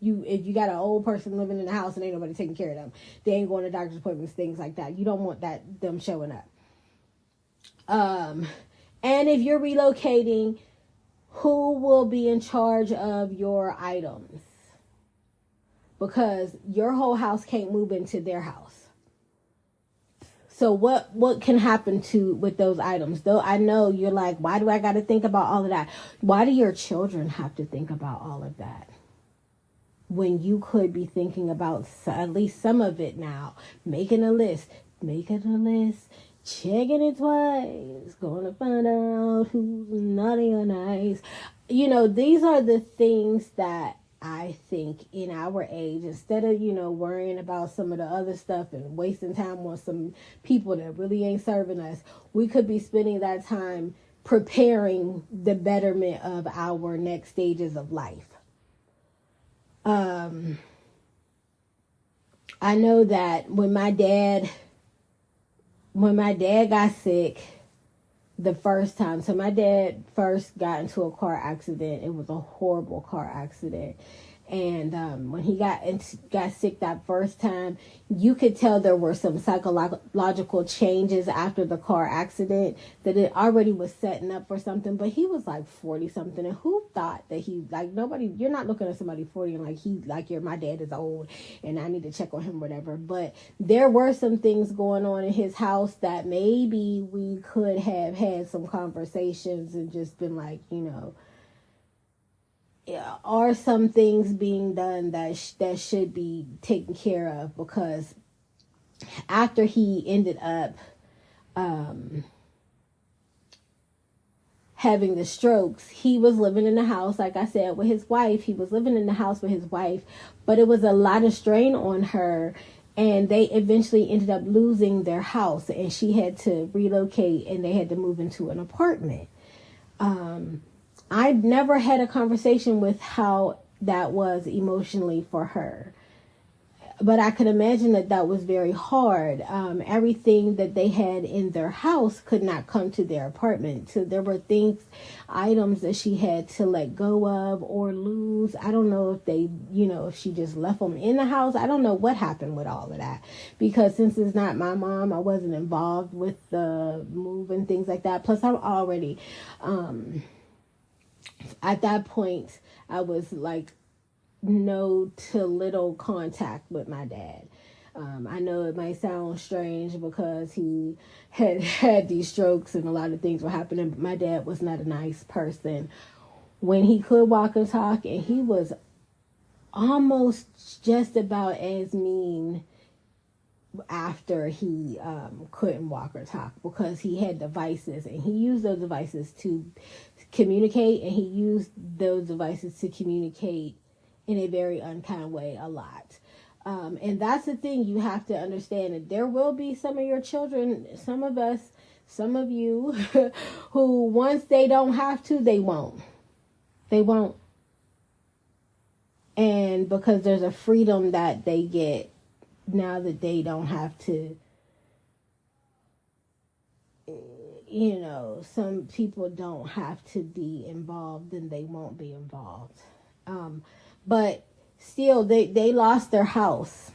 you got an old person living in the house and ain't nobody taking care of them. They ain't going to doctor's appointments, things like that. You don't want them showing up. And if you're relocating, who will be in charge of your items? Because your whole house can't move into their house. So what can happen with those items? Though I know you're like, why do I got to think about all of that? Why do your children have to think about all of that? When you could be thinking about at least some of it now. Making a list. Checking it twice. Gonna find out who's naughty or nice. These are the things that I think in our age, instead of, worrying about some of the other stuff and wasting time on some people that really ain't serving us, we could be spending that time preparing the betterment of our next stages of life. I know that when my dad got sick the first time, so my dad first got into a car accident. It was a horrible car accident. And when he got sick that first time, you could tell there were some psychological changes after the car accident, that it already was setting up for something. But he was like 40 something, and who thought that you're not looking at somebody 40 and my dad is old and I need to check on him, whatever. But there were some things going on in his house that maybe we could have had some conversations and just been like, are some things being done that should be taken care of? Because after he ended up having the strokes, he was living in the house, like I said, with his wife. He was living in the house with his wife, but it was a lot of strain on her, and they eventually ended up losing their house, and she had to relocate, and they had to move into an apartment. I never had a conversation with how that was emotionally for her, but I could imagine that was very hard. Everything that they had in their house could not come to their apartment. So there were items that she had to let go of or lose. I don't know if if she just left them in the house. I don't know what happened with all of that, because since it's not my mom, I wasn't involved with the move and things like that. Plus, I'm already, at that point, I was like no to little contact with my dad. I know it might sound strange because he had these strokes and a lot of things were happening, but my dad was not a nice person. When he could walk and talk, and he was almost just about as mean after he couldn't walk or talk, because he had devices, and he used those devices to communicate, and he used those devices to communicate in a very unkind way a lot. And that's the thing you have to understand, that there will be some of your children, some of us, some of you, who once they don't have to, they won't. They won't. And because there's a freedom that they get now that they don't have to, some people don't have to be involved, and they won't be involved. But still, they lost their house.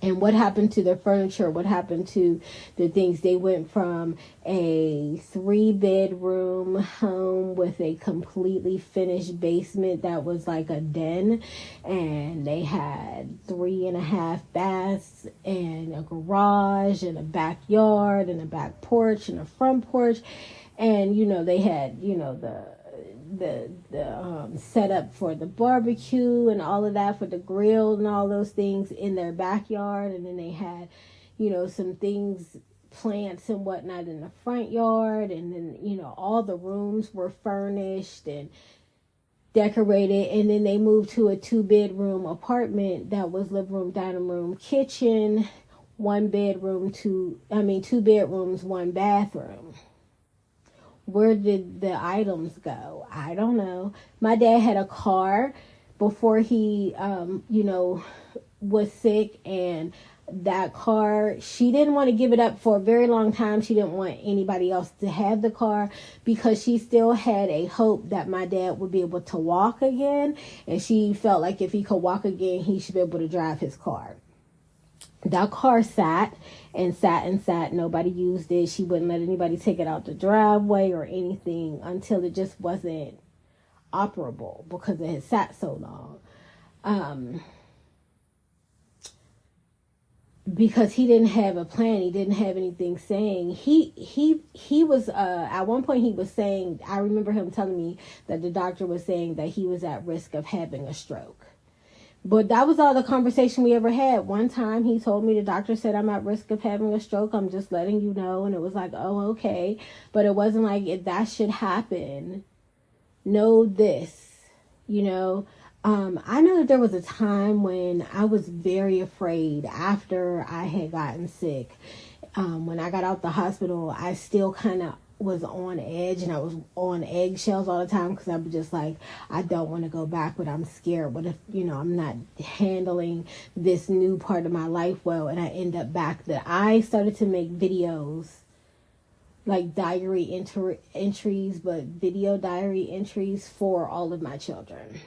And what happened to their furniture? What happened to the things? They went from a 3-bedroom home with a completely finished basement that was like a den. And they had 3.5 baths and a garage and a backyard and a back porch and a front porch. And, they had, the setup for the barbecue and all of that, for the grill and all those things in their backyard. And then they had, some things, plants and whatnot in the front yard. And then, all the rooms were furnished and decorated. And then they moved to a 2-bedroom apartment that was living room, dining room, kitchen, 2 bedrooms, 1 bathroom. Where did the items go? I don't know. My dad had a car before he, was sick, and that car, she didn't want to give it up for a very long time. She didn't want anybody else to have the car, because she still had a hope that my dad would be able to walk again, and she felt like if he could walk again, he should be able to drive his car. That car sat and sat and sat. Nobody used it. She wouldn't let anybody take it out the driveway or anything until it just wasn't operable, because it had sat so long. because he didn't have a plan, he didn't have anything saying. He was at one point he was saying, I remember him telling me that the doctor was saying that he was at risk of having a stroke. But that was all the conversation we ever had. One time he told me, the doctor said, I'm at risk of having a stroke, I'm just letting you know. And it was like, oh, okay. But it wasn't like, if that should happen, know this, you know. I know that there was a time when I was very afraid after I had gotten sick. When I got out the hospital, I still kind of was on edge, and I was on eggshells all the time, because I was just like, I don't want to go back, but I'm scared. What if, you know, I'm not handling this new part of my life well, and I end up back? That I started to make videos, like diary entries, but video diary entries for all of my children.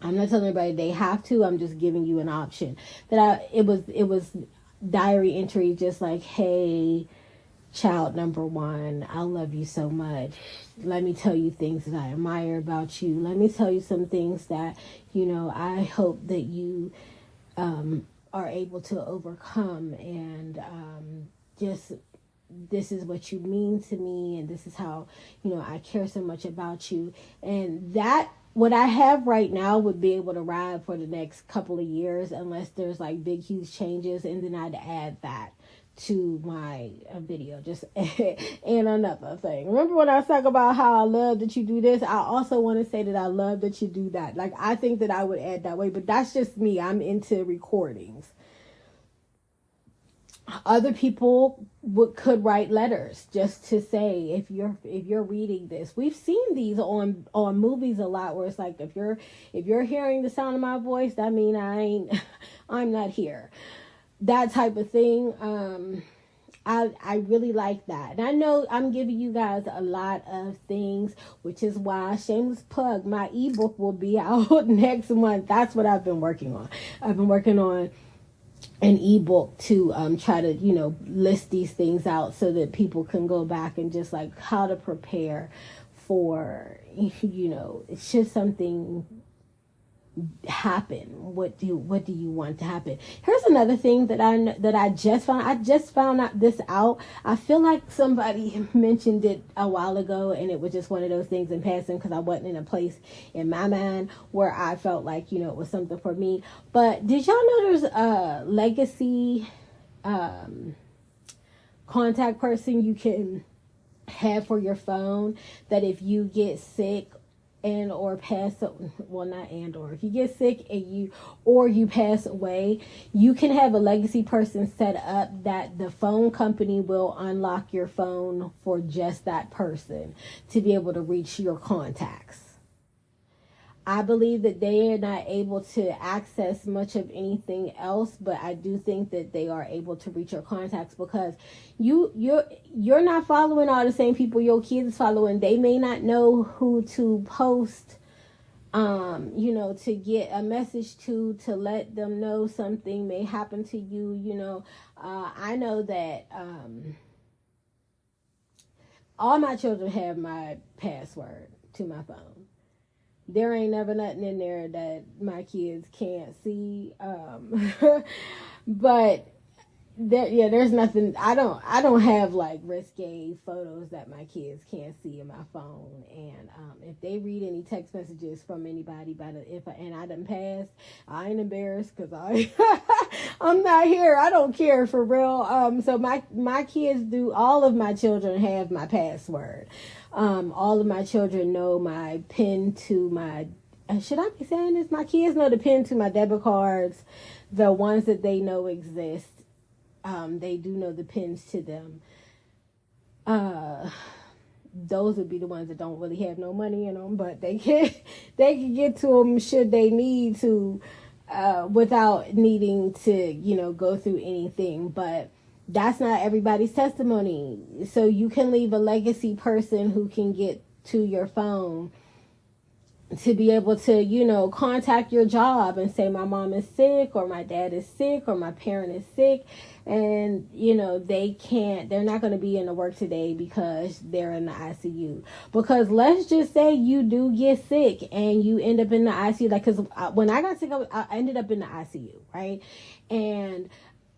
I'm not telling everybody they have to. I'm just giving you an option. It was diary entry, just like, hey, child number one, I love you so much. Let me tell you things that I admire about you. Let me tell you some things that, you know, I hope that you are able to overcome. And just, this is what you mean to me, and this is how, you know, I care so much about you. And that, what I have right now, would be able to ride for the next couple of years, unless there's like big, huge changes. And then I'd add that to my video. Just and another thing, remember when I was talking about how I love that you do this, I also want to say that I love that you do that. Like, I think that I would add that way, but that's just me. I'm into recordings. Other people could write letters just to say, if you're reading this. We've seen these on movies a lot, where it's like, if you're hearing the sound of my voice, that mean I'm not here. That type of thing. I really like that. And I know I'm giving you guys a lot of things, which is why, shameless plug, my ebook will be out next month. That's what I've been working on. I've been working on an ebook to try to, you know, list these things out, so that people can go back and just like how to prepare for, you know, should something happen, what do you want to happen. Here's another thing that I just found out this out. I feel like somebody mentioned it a while ago, and it was just one of those things in passing, because I wasn't in a place in my mind where I felt like, you know, it was something for me. But did y'all know there's a legacy contact person you can have for your phone, that if you get sick and or pass, well, not and or, if you get sick and you pass away, you can have a legacy person set up that the phone company will unlock your phone for just that person to be able to reach your contacts. I believe that they are not able to access much of anything else, but I do think that they are able to reach your contacts, because you're not following all the same people your kids following. They may not know who to post, you know, to get a message to let them know something may happen to you. You know, I know that all my children have my password to my phone. There ain't never nothing in there that my kids can't see. But there's nothing. I don't have like risque photos that my kids can't see in my phone. And if they read any text messages from anybody and I done passed, I ain't embarrassed, because I'm not here. I don't care, for real. So my kids do. All of my children have my password. All of my children know my PIN to my, should I be saying this? My kids know the PIN to my debit cards, the ones that they know exist. They do know the PINs to them. Those would be the ones that don't really have no money in them, but they can get to them should they need to, without needing to, you know, go through anything. But that's not everybody's testimony. So you can leave a legacy person who can get to your phone to be able to, you know, contact your job and say, my mom is sick, or my dad is sick, or my parent is sick. And, you know, they're not going to be in the work today because they're in the ICU. Because let's just say you do get sick and you end up in the ICU. Like, because when I got sick, I ended up in the ICU, right? And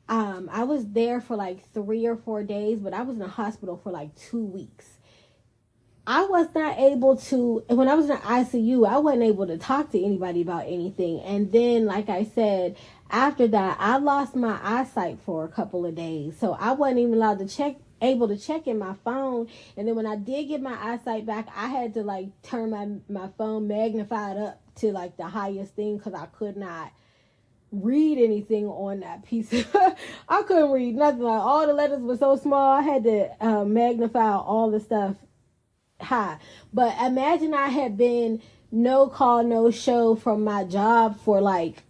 I was there for like 3 or 4 days, but I was in the hospital for like 2 weeks. I was not able to, when I was in the ICU, I wasn't able to talk to anybody about anything. And then, like I said, after that, I lost my eyesight for a couple of days. So I wasn't even able to check in my phone. And then when I did get my eyesight back, I had to like turn my phone magnified up to like the highest thing because I could not read anything on that piece. I couldn't read nothing. Like, all the letters were so small. I had to magnify all the stuff high. But imagine I had been no call, no show from my job for like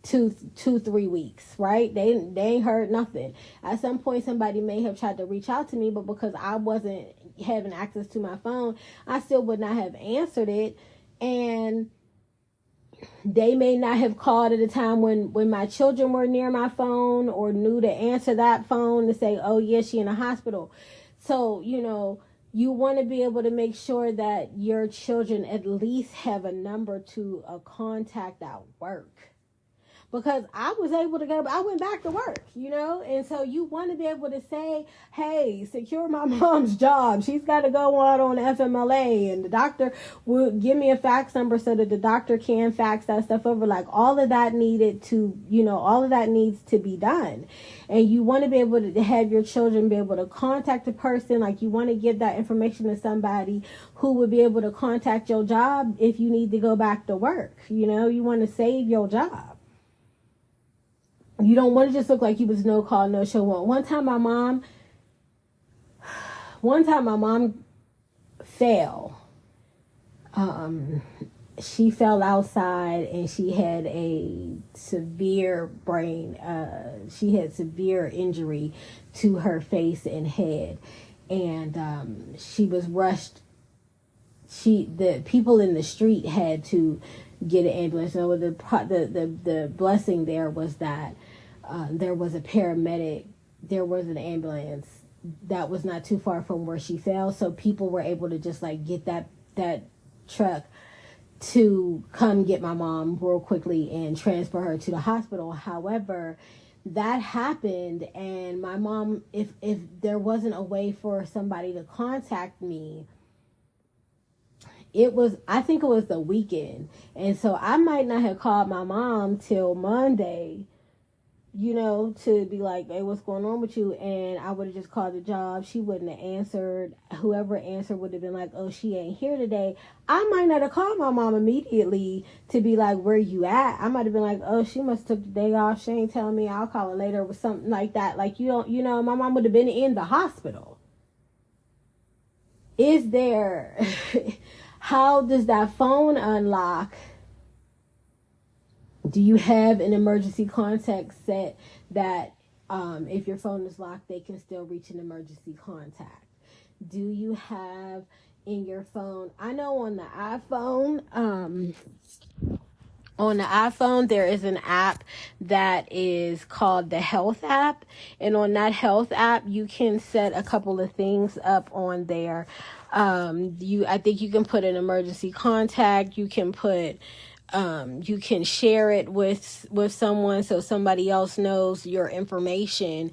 3 weeks, right? They ain't heard nothing. At some point somebody may have tried to reach out to me, but because I wasn't having access to my phone, I still would not have answered it. And they may not have called at a time when my children were near my phone or knew to answer that phone to say, oh yeah, she in the hospital. So, you want to be able to make sure that your children at least have a number to a contact at work. Because I was able to I went back to work, and so you want to be able to say, hey, secure my mom's job. She's got to go on FMLA, and the doctor will give me a fax number so that the doctor can fax that stuff over. Like all of that needs to be done. And you want to be able to have your children be able to contact a person. Like you want to give that information to somebody who would be able to contact your job if you need to go back to work. You want to save your job. You don't want to just look like you was no call, no show. One time my mom fell. She fell outside and she had a severe she had severe injury to her face and head. And she was rushed. The people in the street had to get an ambulance. So the blessing there was that there was a paramedic, there was an ambulance that was not too far from where she fell, so people were able to just like get that truck to come get my mom real quickly and transfer her to the hospital. However, that happened, and my mom, if there wasn't a way for somebody to contact me, I think it was the weekend. And so I might not have called my mom till Monday, to be like, hey, what's going on with you? And I would have just called the job. She wouldn't have answered. Whoever answered would have been like, oh, she ain't here today. I might not have called my mom immediately to be like, where you at? I might have been like, oh, she must have took the day off. She ain't telling me. I'll call her later or something like that. Like, my mom would have been in the hospital. Is there... How does that phone unlock? Do you have an emergency contact set that if your phone is locked, they can still reach an emergency contact? Do you have in your phone? I know on the iPhone, there is an app that is called the Health app. And on that Health app, you can set a couple of things up on there. I think you can put an emergency contact. You can put, you can share it with someone so somebody else knows your information.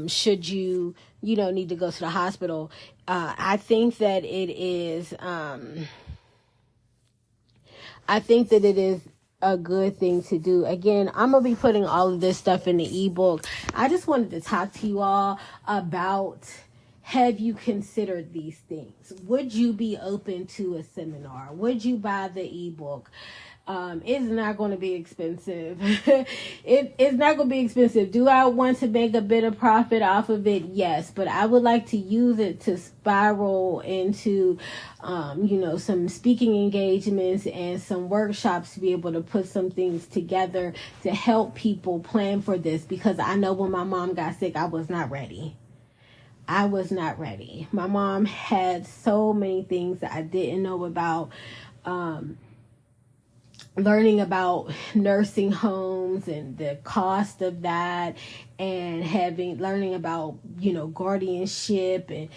Should you, need to go to the hospital. I think that it is, a good thing to do. Again, I'm going to be putting all of this stuff in the ebook. I just wanted to talk to you all about, have you considered these things? Would you be open to a seminar? Would you buy the ebook? It's not going to be expensive. It's not going to be expensive. Do I want to make a bit of profit off of it? Yes, but I would like to use it to spiral into, some speaking engagements and some workshops to be able to put some things together to help people plan for this. Because I know when my mom got sick, I was not ready. My mom had so many things that I didn't know about. Learning about nursing homes and the cost of that, and learning about, guardianship and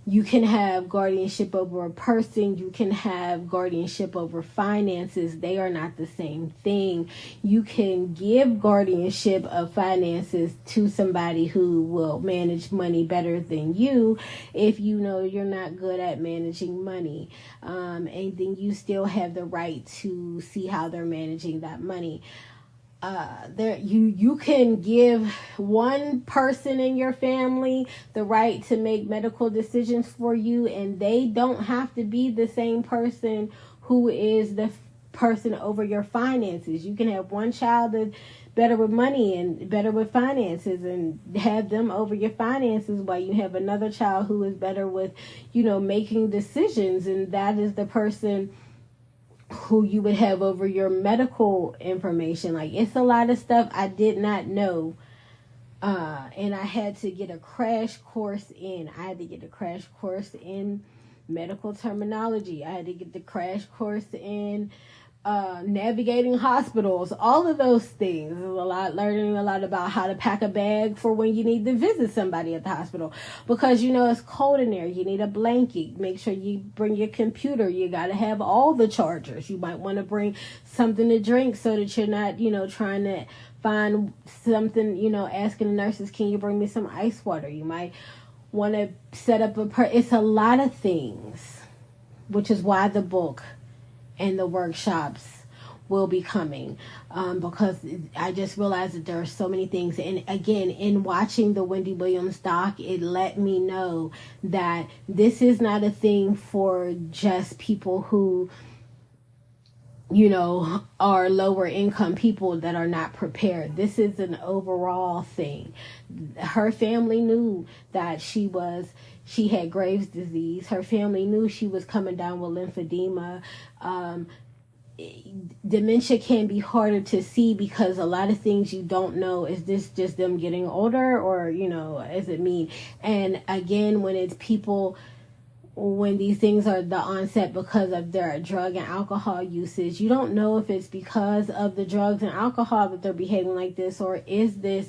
You can have guardianship over a person. You can have guardianship over finances. They are not the same thing. You can give guardianship of finances to somebody who will manage money better than you if you know you're not good at managing money. And then you still have the right to see how they're managing that money. You can give one person in your family the right to make medical decisions for you, and they don't have to be the same person who is the person over your finances. You can have one child that's better with money and better with finances and have them over your finances, while you have another child who is better with, making decisions, and that is the person who you would have over your medical information. Like, it's a lot of stuff I did not know. And I had to get a crash course in. I had to get a crash course in medical terminology. I had to get the crash course in navigating hospitals, all of those things. Learning a lot about how to pack a bag for when you need to visit somebody at the hospital, because it's cold in there. You need a blanket. Make sure you bring your computer. You got to have all the chargers. You might want to bring something to drink so that you're not trying to find something, asking the nurses, can you bring me some ice water? You might want to set up it's a lot of things, which is why the book and the workshops will be coming, because I just realized that there are so many things. And again, in watching the Wendy Williams doc, it let me know that this is not a thing for just people who are lower income people that are not prepared. This is an overall thing. Her family knew that she had Graves' disease. Her family knew she was coming down with lymphedema. Dementia can be harder to see because a lot of things you don't know. Is this just them getting older, or, is it mean? And again, when it's people, when these things are the onset because of their drug and alcohol usage, you don't know if it's because of the drugs and alcohol that they're behaving like this, or is this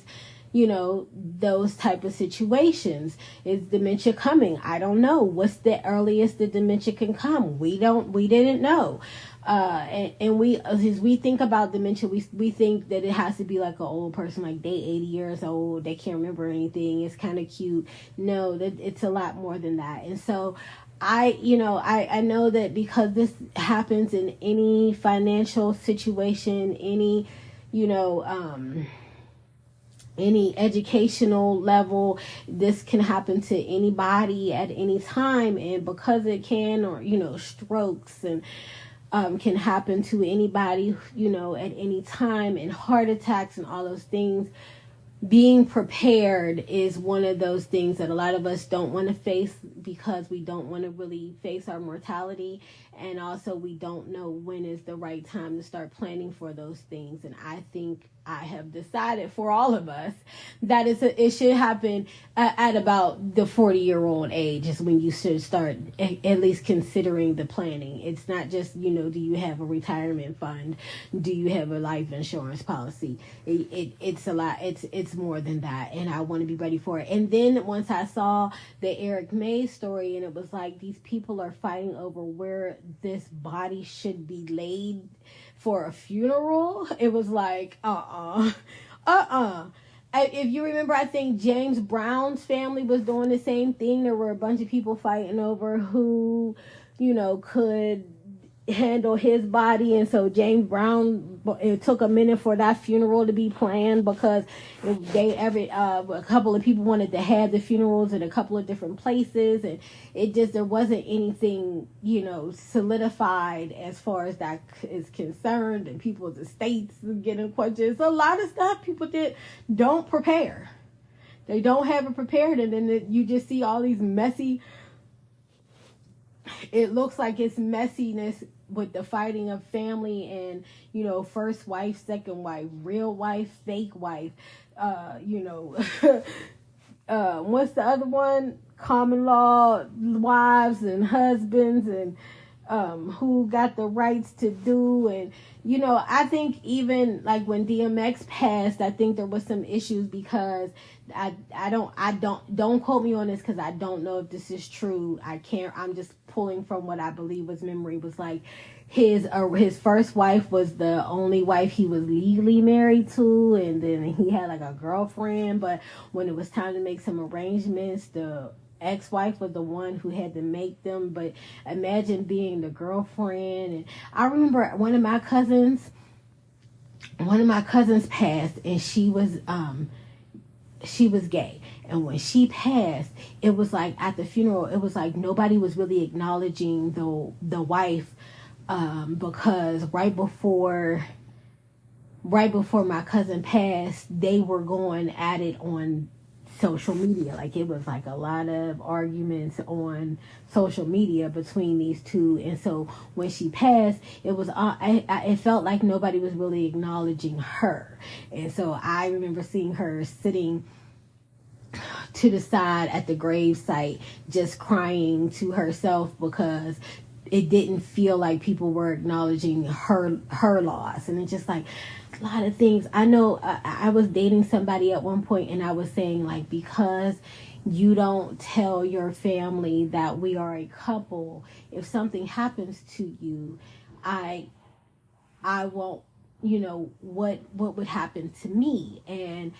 those type of situations. Is dementia coming? I don't know. What's the earliest the dementia can come? We didn't know. And we, as we think about dementia, we think that it has to be like an old person, like they 80 years old, they can't remember anything, it's kind of cute. No, that it's a lot more than that. And so I know that because this happens in any financial situation, any educational level, this can happen to anybody at any time. And because it can, or strokes and can happen to anybody at any time, and heart attacks and all those things, being prepared is one of those things that a lot of us don't want to face, because we don't want to really face our mortality, and also we don't know when is the right time to start planning for those things. And I think I have decided for all of us that it should happen at about the 40-year-old age is when you should start at least considering the planning. It's not just, do you have a retirement fund? Do you have a life insurance policy? It's a lot. It's more than that. And I want to be ready for it. And then once I saw the Eric May story, and it was like these people are fighting over where this body should be laid for a funeral, it was like, if you remember, I think James Brown's family was doing the same thing. There were a bunch of people fighting over who, could handle his body. And so James Brown, it took a minute for that funeral to be planned, because a couple of people wanted to have the funerals in a couple of different places, and there wasn't anything solidified as far as that is concerned, and people's estates getting questions. A lot of stuff people don't prepare. They don't have it prepared, and then you just see all these messy. It looks like it's messiness with the fighting of family and, first wife, second wife, real wife, fake wife, what's the other one? Common law wives and husbands, and who got the rights to do. And I think even like when DMX passed, I think there was some issues because don't quote me on this because I don't know if this is true. I'm just pulling from what I believe was memory. Was like his first wife was the only wife he was legally married to, and then he had like a girlfriend, but when it was time to make some arrangements, the ex-wife was the one who had to make them. But imagine being the girlfriend. And I remember one of my cousins passed, and she was gay. And when she passed, it was like at the funeral, it was like nobody was really acknowledging the wife, because right before my cousin passed, they were going at it on social media. Like it was like a lot of arguments on social media between these two. And so when she passed, it was it felt like nobody was really acknowledging her. And so I remember seeing her sitting to the side at the grave site just crying to herself because it didn't feel like people were acknowledging her loss. And it's just like a lot of things. I know I was dating somebody at one point, and I was saying like, because you don't tell your family that we are a couple, if something happens to you, I won't, what would happen to me. And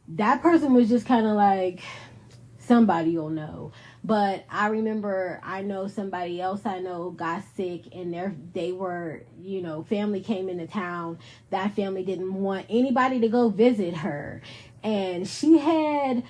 that person was just kind of like, somebody will know. But I remember, I know somebody else I know got sick, and they were, family came into town. That family didn't want anybody to go visit her. And she had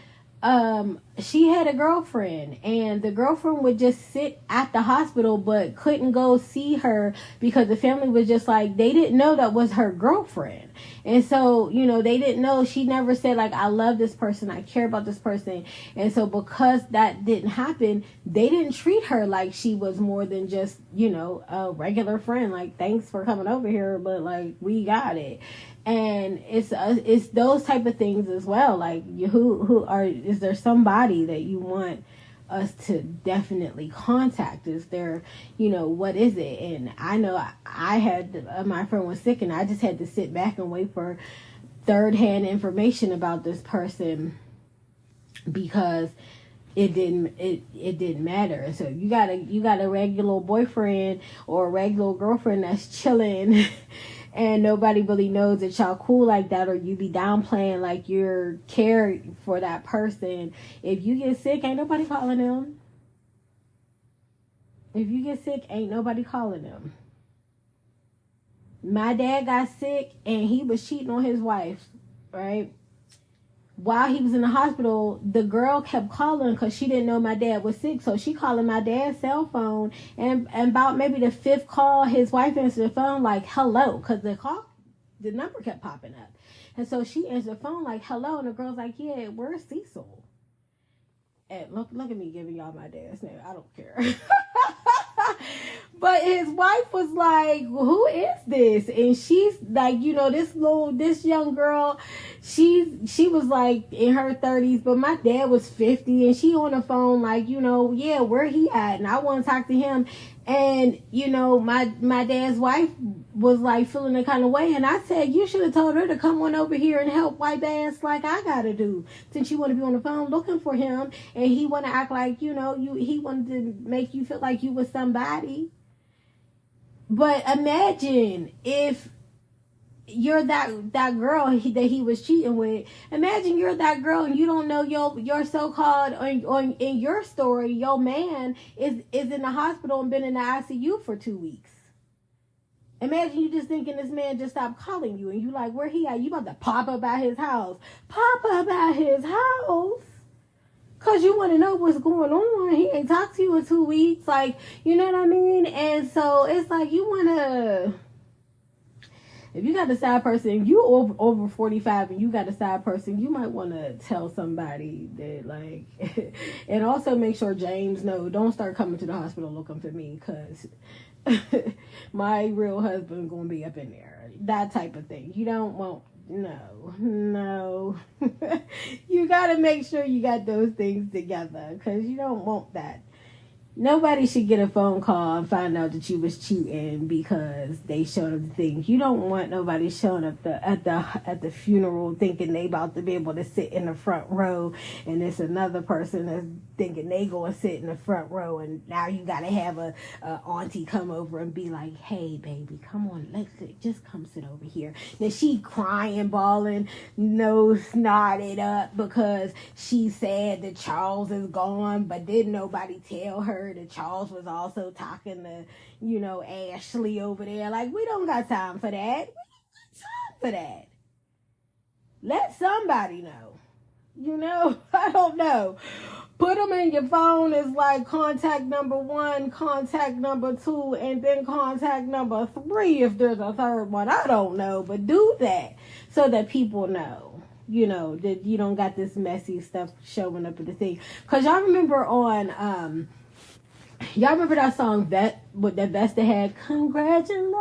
a girlfriend, and the girlfriend would just sit at the hospital but couldn't go see her because the family was just like, they didn't know that was her girlfriend. And so, they didn't know. She never said like, I love this person, I care about this person. And so because that didn't happen, they didn't treat her like she was more than just, a regular friend. Like, thanks for coming over here, but like, we got it. And it's those type of things as well. Like, is there somebody that you want us to definitely contact? Is there, what is it? And I know I had, my friend was sick, and I just had to sit back and wait for third-hand information about this person because it didn't matter. So you got a regular boyfriend or a regular girlfriend that's chilling and nobody really knows that y'all cool like that, or you be downplaying like you're caring for that person. If you get sick, ain't nobody calling them. If you get sick, ain't nobody calling them. My dad got sick and he was cheating on his wife, right? While he was in the hospital, the girl kept calling because she didn't know my dad was sick. So she calling my dad's cell phone, and about maybe the fifth call, his wife answered the phone like, hello, because the number kept popping up. And so she answered the phone like, hello, and the girl's like, yeah, where's Cecil? And look at me giving y'all my dad's name. I don't care. But his wife was like, who is this? And she's like, this young girl, she was like in her 30s, but my dad was 50, and she on the phone like, yeah, where he at? And I want to talk to him. And, my dad's wife was like feeling a kind of way. And I said, you should have told her to come on over here and help wipe ass like I got to do. Since you want to be on the phone looking for him, and he want to act like, he wanted to make you feel like you was somebody. But imagine if you're that girl that he was cheating with. Imagine you're that girl and you don't know your so-called, on in your story, your man is in the hospital and been in the ICU for 2 weeks. Imagine you just thinking this man just stopped calling you, and you like, where he at? You about to pop up at his house. Pop up at his house? Because you want to know what's going on. He ain't talked to you in 2 weeks. Like, you know what I mean? And so it's like, you want to, if you got a side person, you over 45 and you got a side person, you might want to tell somebody that, like, and also make sure James know, don't start coming to the hospital looking for me, because my real husband going to be up in there. That type of thing. You don't want, no. You got to make sure you got those things together, because you don't want that. Nobody should get a phone call and find out that you was cheating because they showed up to things. You don't want nobody showing up at the funeral thinking they about to be able to sit in the front row, and it's another person that's thinking they go and sit in the front row, and now you gotta have a auntie come over and be like, "Hey, baby, come on, let's just come sit over here." Then she crying, bawling, nose snotted up because she said that Charles is gone, but didn't nobody tell her that Charles was also talking to, Ashley over there. Like, we don't got time for that. We don't got time for that. Let somebody know. I don't know. Put them in your phone as like contact number 1, contact number 2, and then contact number 3 if there's a third one. I don't know, but do that so that people know. That you don't got this messy stuff showing up at the thing. Because y'all remember that song that Vesta had? Congratulations.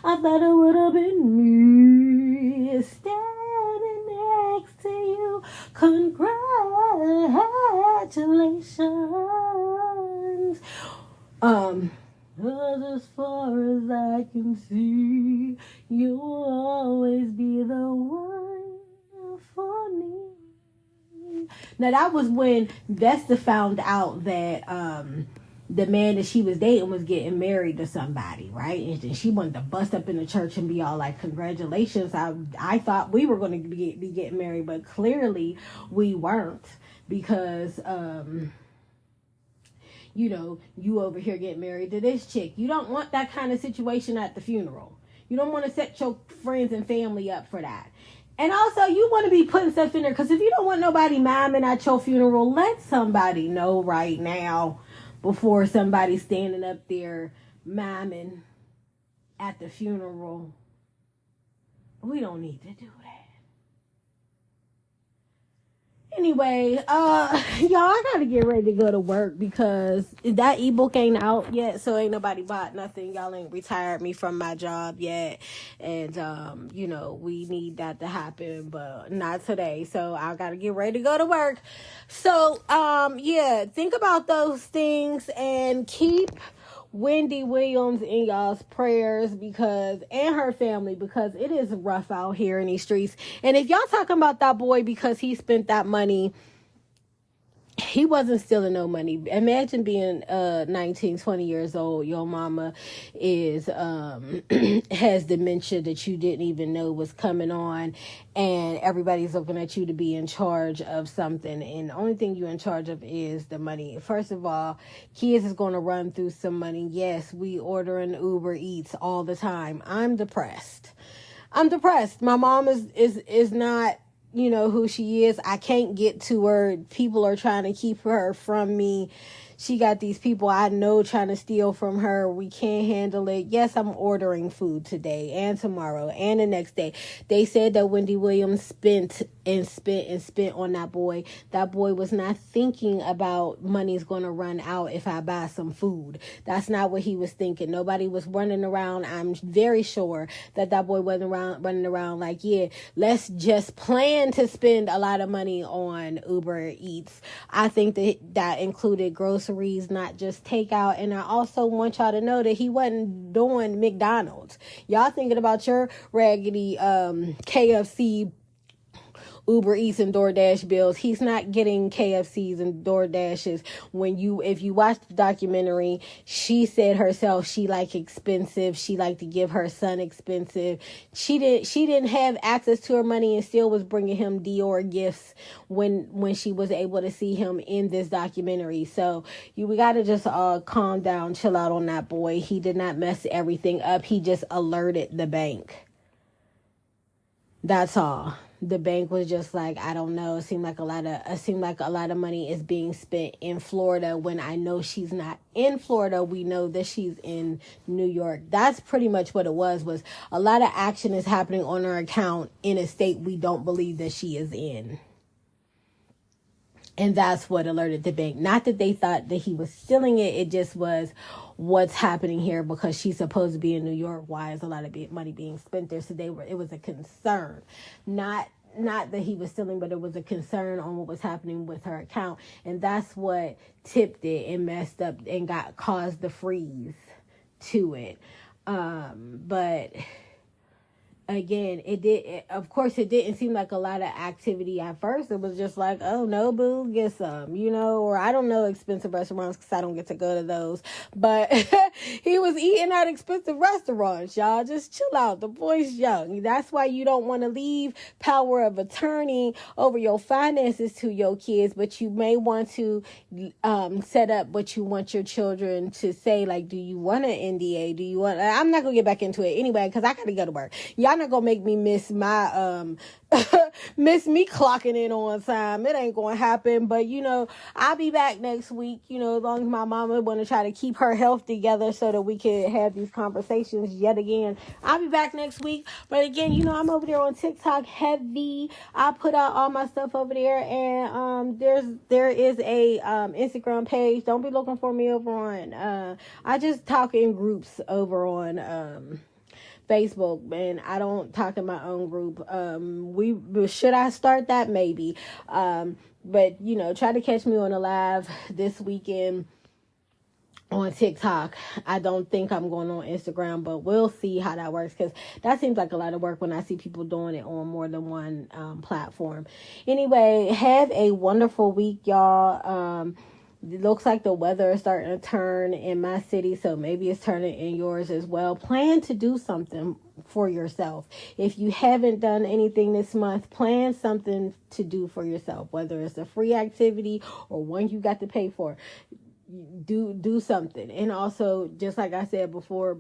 I thought it would have been me standing next to you. Congratulations. As far as I can see, you'll always be the one for me. Now that was when Vesta found out that the man that she was dating was getting married to somebody, right? And she wanted to bust up in the church and be all like, "Congratulations! I thought we were going to be getting married, but clearly we weren't because you over here getting married to this chick." You don't want that kind of situation at the funeral. You don't want to set your friends and family up for that. And also, you want to be putting stuff in there, because if you don't want nobody miming at your funeral, let somebody know right now before somebody's standing up there miming at the funeral. We don't need to do that. Anyway, y'all, I gotta get ready to go to work because that ebook ain't out yet, so ain't nobody bought nothing. Y'all ain't retired me from my job yet, and we need that to happen, but not today. So I gotta get ready to go to work. So think about those things and keep Wendy Williams in y'all's prayers and her family, because it is rough out here in these streets. And if y'all talking about that boy because he spent that money, he wasn't stealing no money. Imagine being 19, 20 years old. Your mama is has dementia that you didn't even know was coming on, and everybody's looking at you to be in charge of something, and the only thing you're in charge of is the money. First of all, kids is going to run through some money. Yes, we order an Uber Eats all the time. I'm depressed. My mom is not who she is. I can't get to her. People are trying to keep her from me. She got these people I know trying to steal from her. We can't handle it. Yes, I'm ordering food today and tomorrow and the next day. They said that Wendy Williams spent on that boy. That boy was not thinking about money's going to run out if I buy some food. That's not what he was thinking. Nobody was running around. I'm very sure that boy wasn't running around like, yeah, let's just plan to spend a lot of money on Uber Eats. I think that included groceries, not just takeout. And I also want y'all to know that he wasn't doing McDonald's. Y'all thinking about your raggedy KFC, Uber Eats, and DoorDash bills. He's not getting KFCs and DoorDashes. If you watch the documentary, she said herself she liked expensive. She liked to give her son expensive. She didn't have access to her money and still was bringing him Dior gifts when she was able to see him in this documentary. So we got to just calm down, chill out on that boy. He did not mess everything up. He just alerted the bank. That's all. The bank was just like, I don't know. It seemed like a lot of money is being spent in Florida when I know she's not in Florida. We know that she's in New York. That's pretty much what it was a lot of action is happening on her account in a state we don't believe that she is in. And that's what alerted the bank. Not that they thought that he was stealing it. It just was what's happening here because she's supposed to be in New York. Why is a lot of money being spent there? So it was a concern. Not not that he was stealing, but it was a concern on what was happening with her account. And that's what tipped it and messed up and caused the freeze to it. But again, of course, it didn't seem like a lot of activity at first. It was just like, oh, no, boo, get some, or I don't know expensive restaurants because I don't get to go to those. But he was eating at expensive restaurants, y'all. Just chill out. The boy's young. That's why you don't want to leave power of attorney over your finances to your kids, but you may want to set up what you want your children to say, like, do you want an NDA? Do you want... I'm not going to get back into it anyway because I got to go to work. Y'all not gonna make me miss my miss me clocking in on time. It ain't gonna happen. But I'll be back next week, as long as my mama want to try to keep her health together so that we can have these conversations yet again. I'll be back next week. But again, I'm over there on TikTok heavy. I put out all my stuff over there, and there is a Instagram page. Don't be looking for me over on I just talk in groups over on Facebook, and I don't talk in my own group. Should I start that? Maybe. But try to catch me on a live this weekend on TikTok. I don't think I'm going on Instagram, but we'll see how that works, because that seems like a lot of work when I see people doing it on more than one platform. Anyway, have a wonderful week, y'all. It looks like the weather is starting to turn in my city, so maybe it's turning in yours as well. Plan to do something for yourself. If you haven't done anything this month, plan something to do for yourself, whether it's a free activity or one you got to pay for. Do something. And also, just like I said before,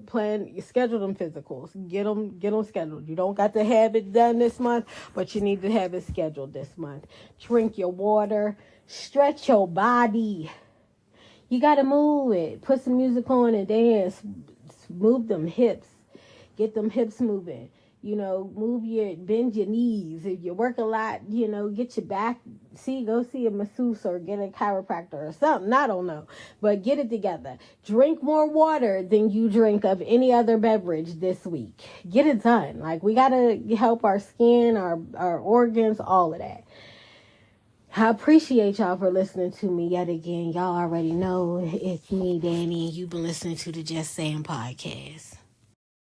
schedule them physicals. Get them scheduled. You don't got to have it done this month, but you need to have it scheduled this month. Drink your water. Stretch your body. You got to move it. Put some music on and dance. Move them hips. Get them hips moving. Bend your knees. If you work a lot, get your back. Go see a masseuse or get a chiropractor or something. I don't know. But get it together. Drink more water than you drink of any other beverage this week. Get it done. Like, we got to help our skin, our organs, all of that. I appreciate y'all for listening to me yet again. Y'all already know it's me, Danny, and you've been listening to the JusSayin podcast.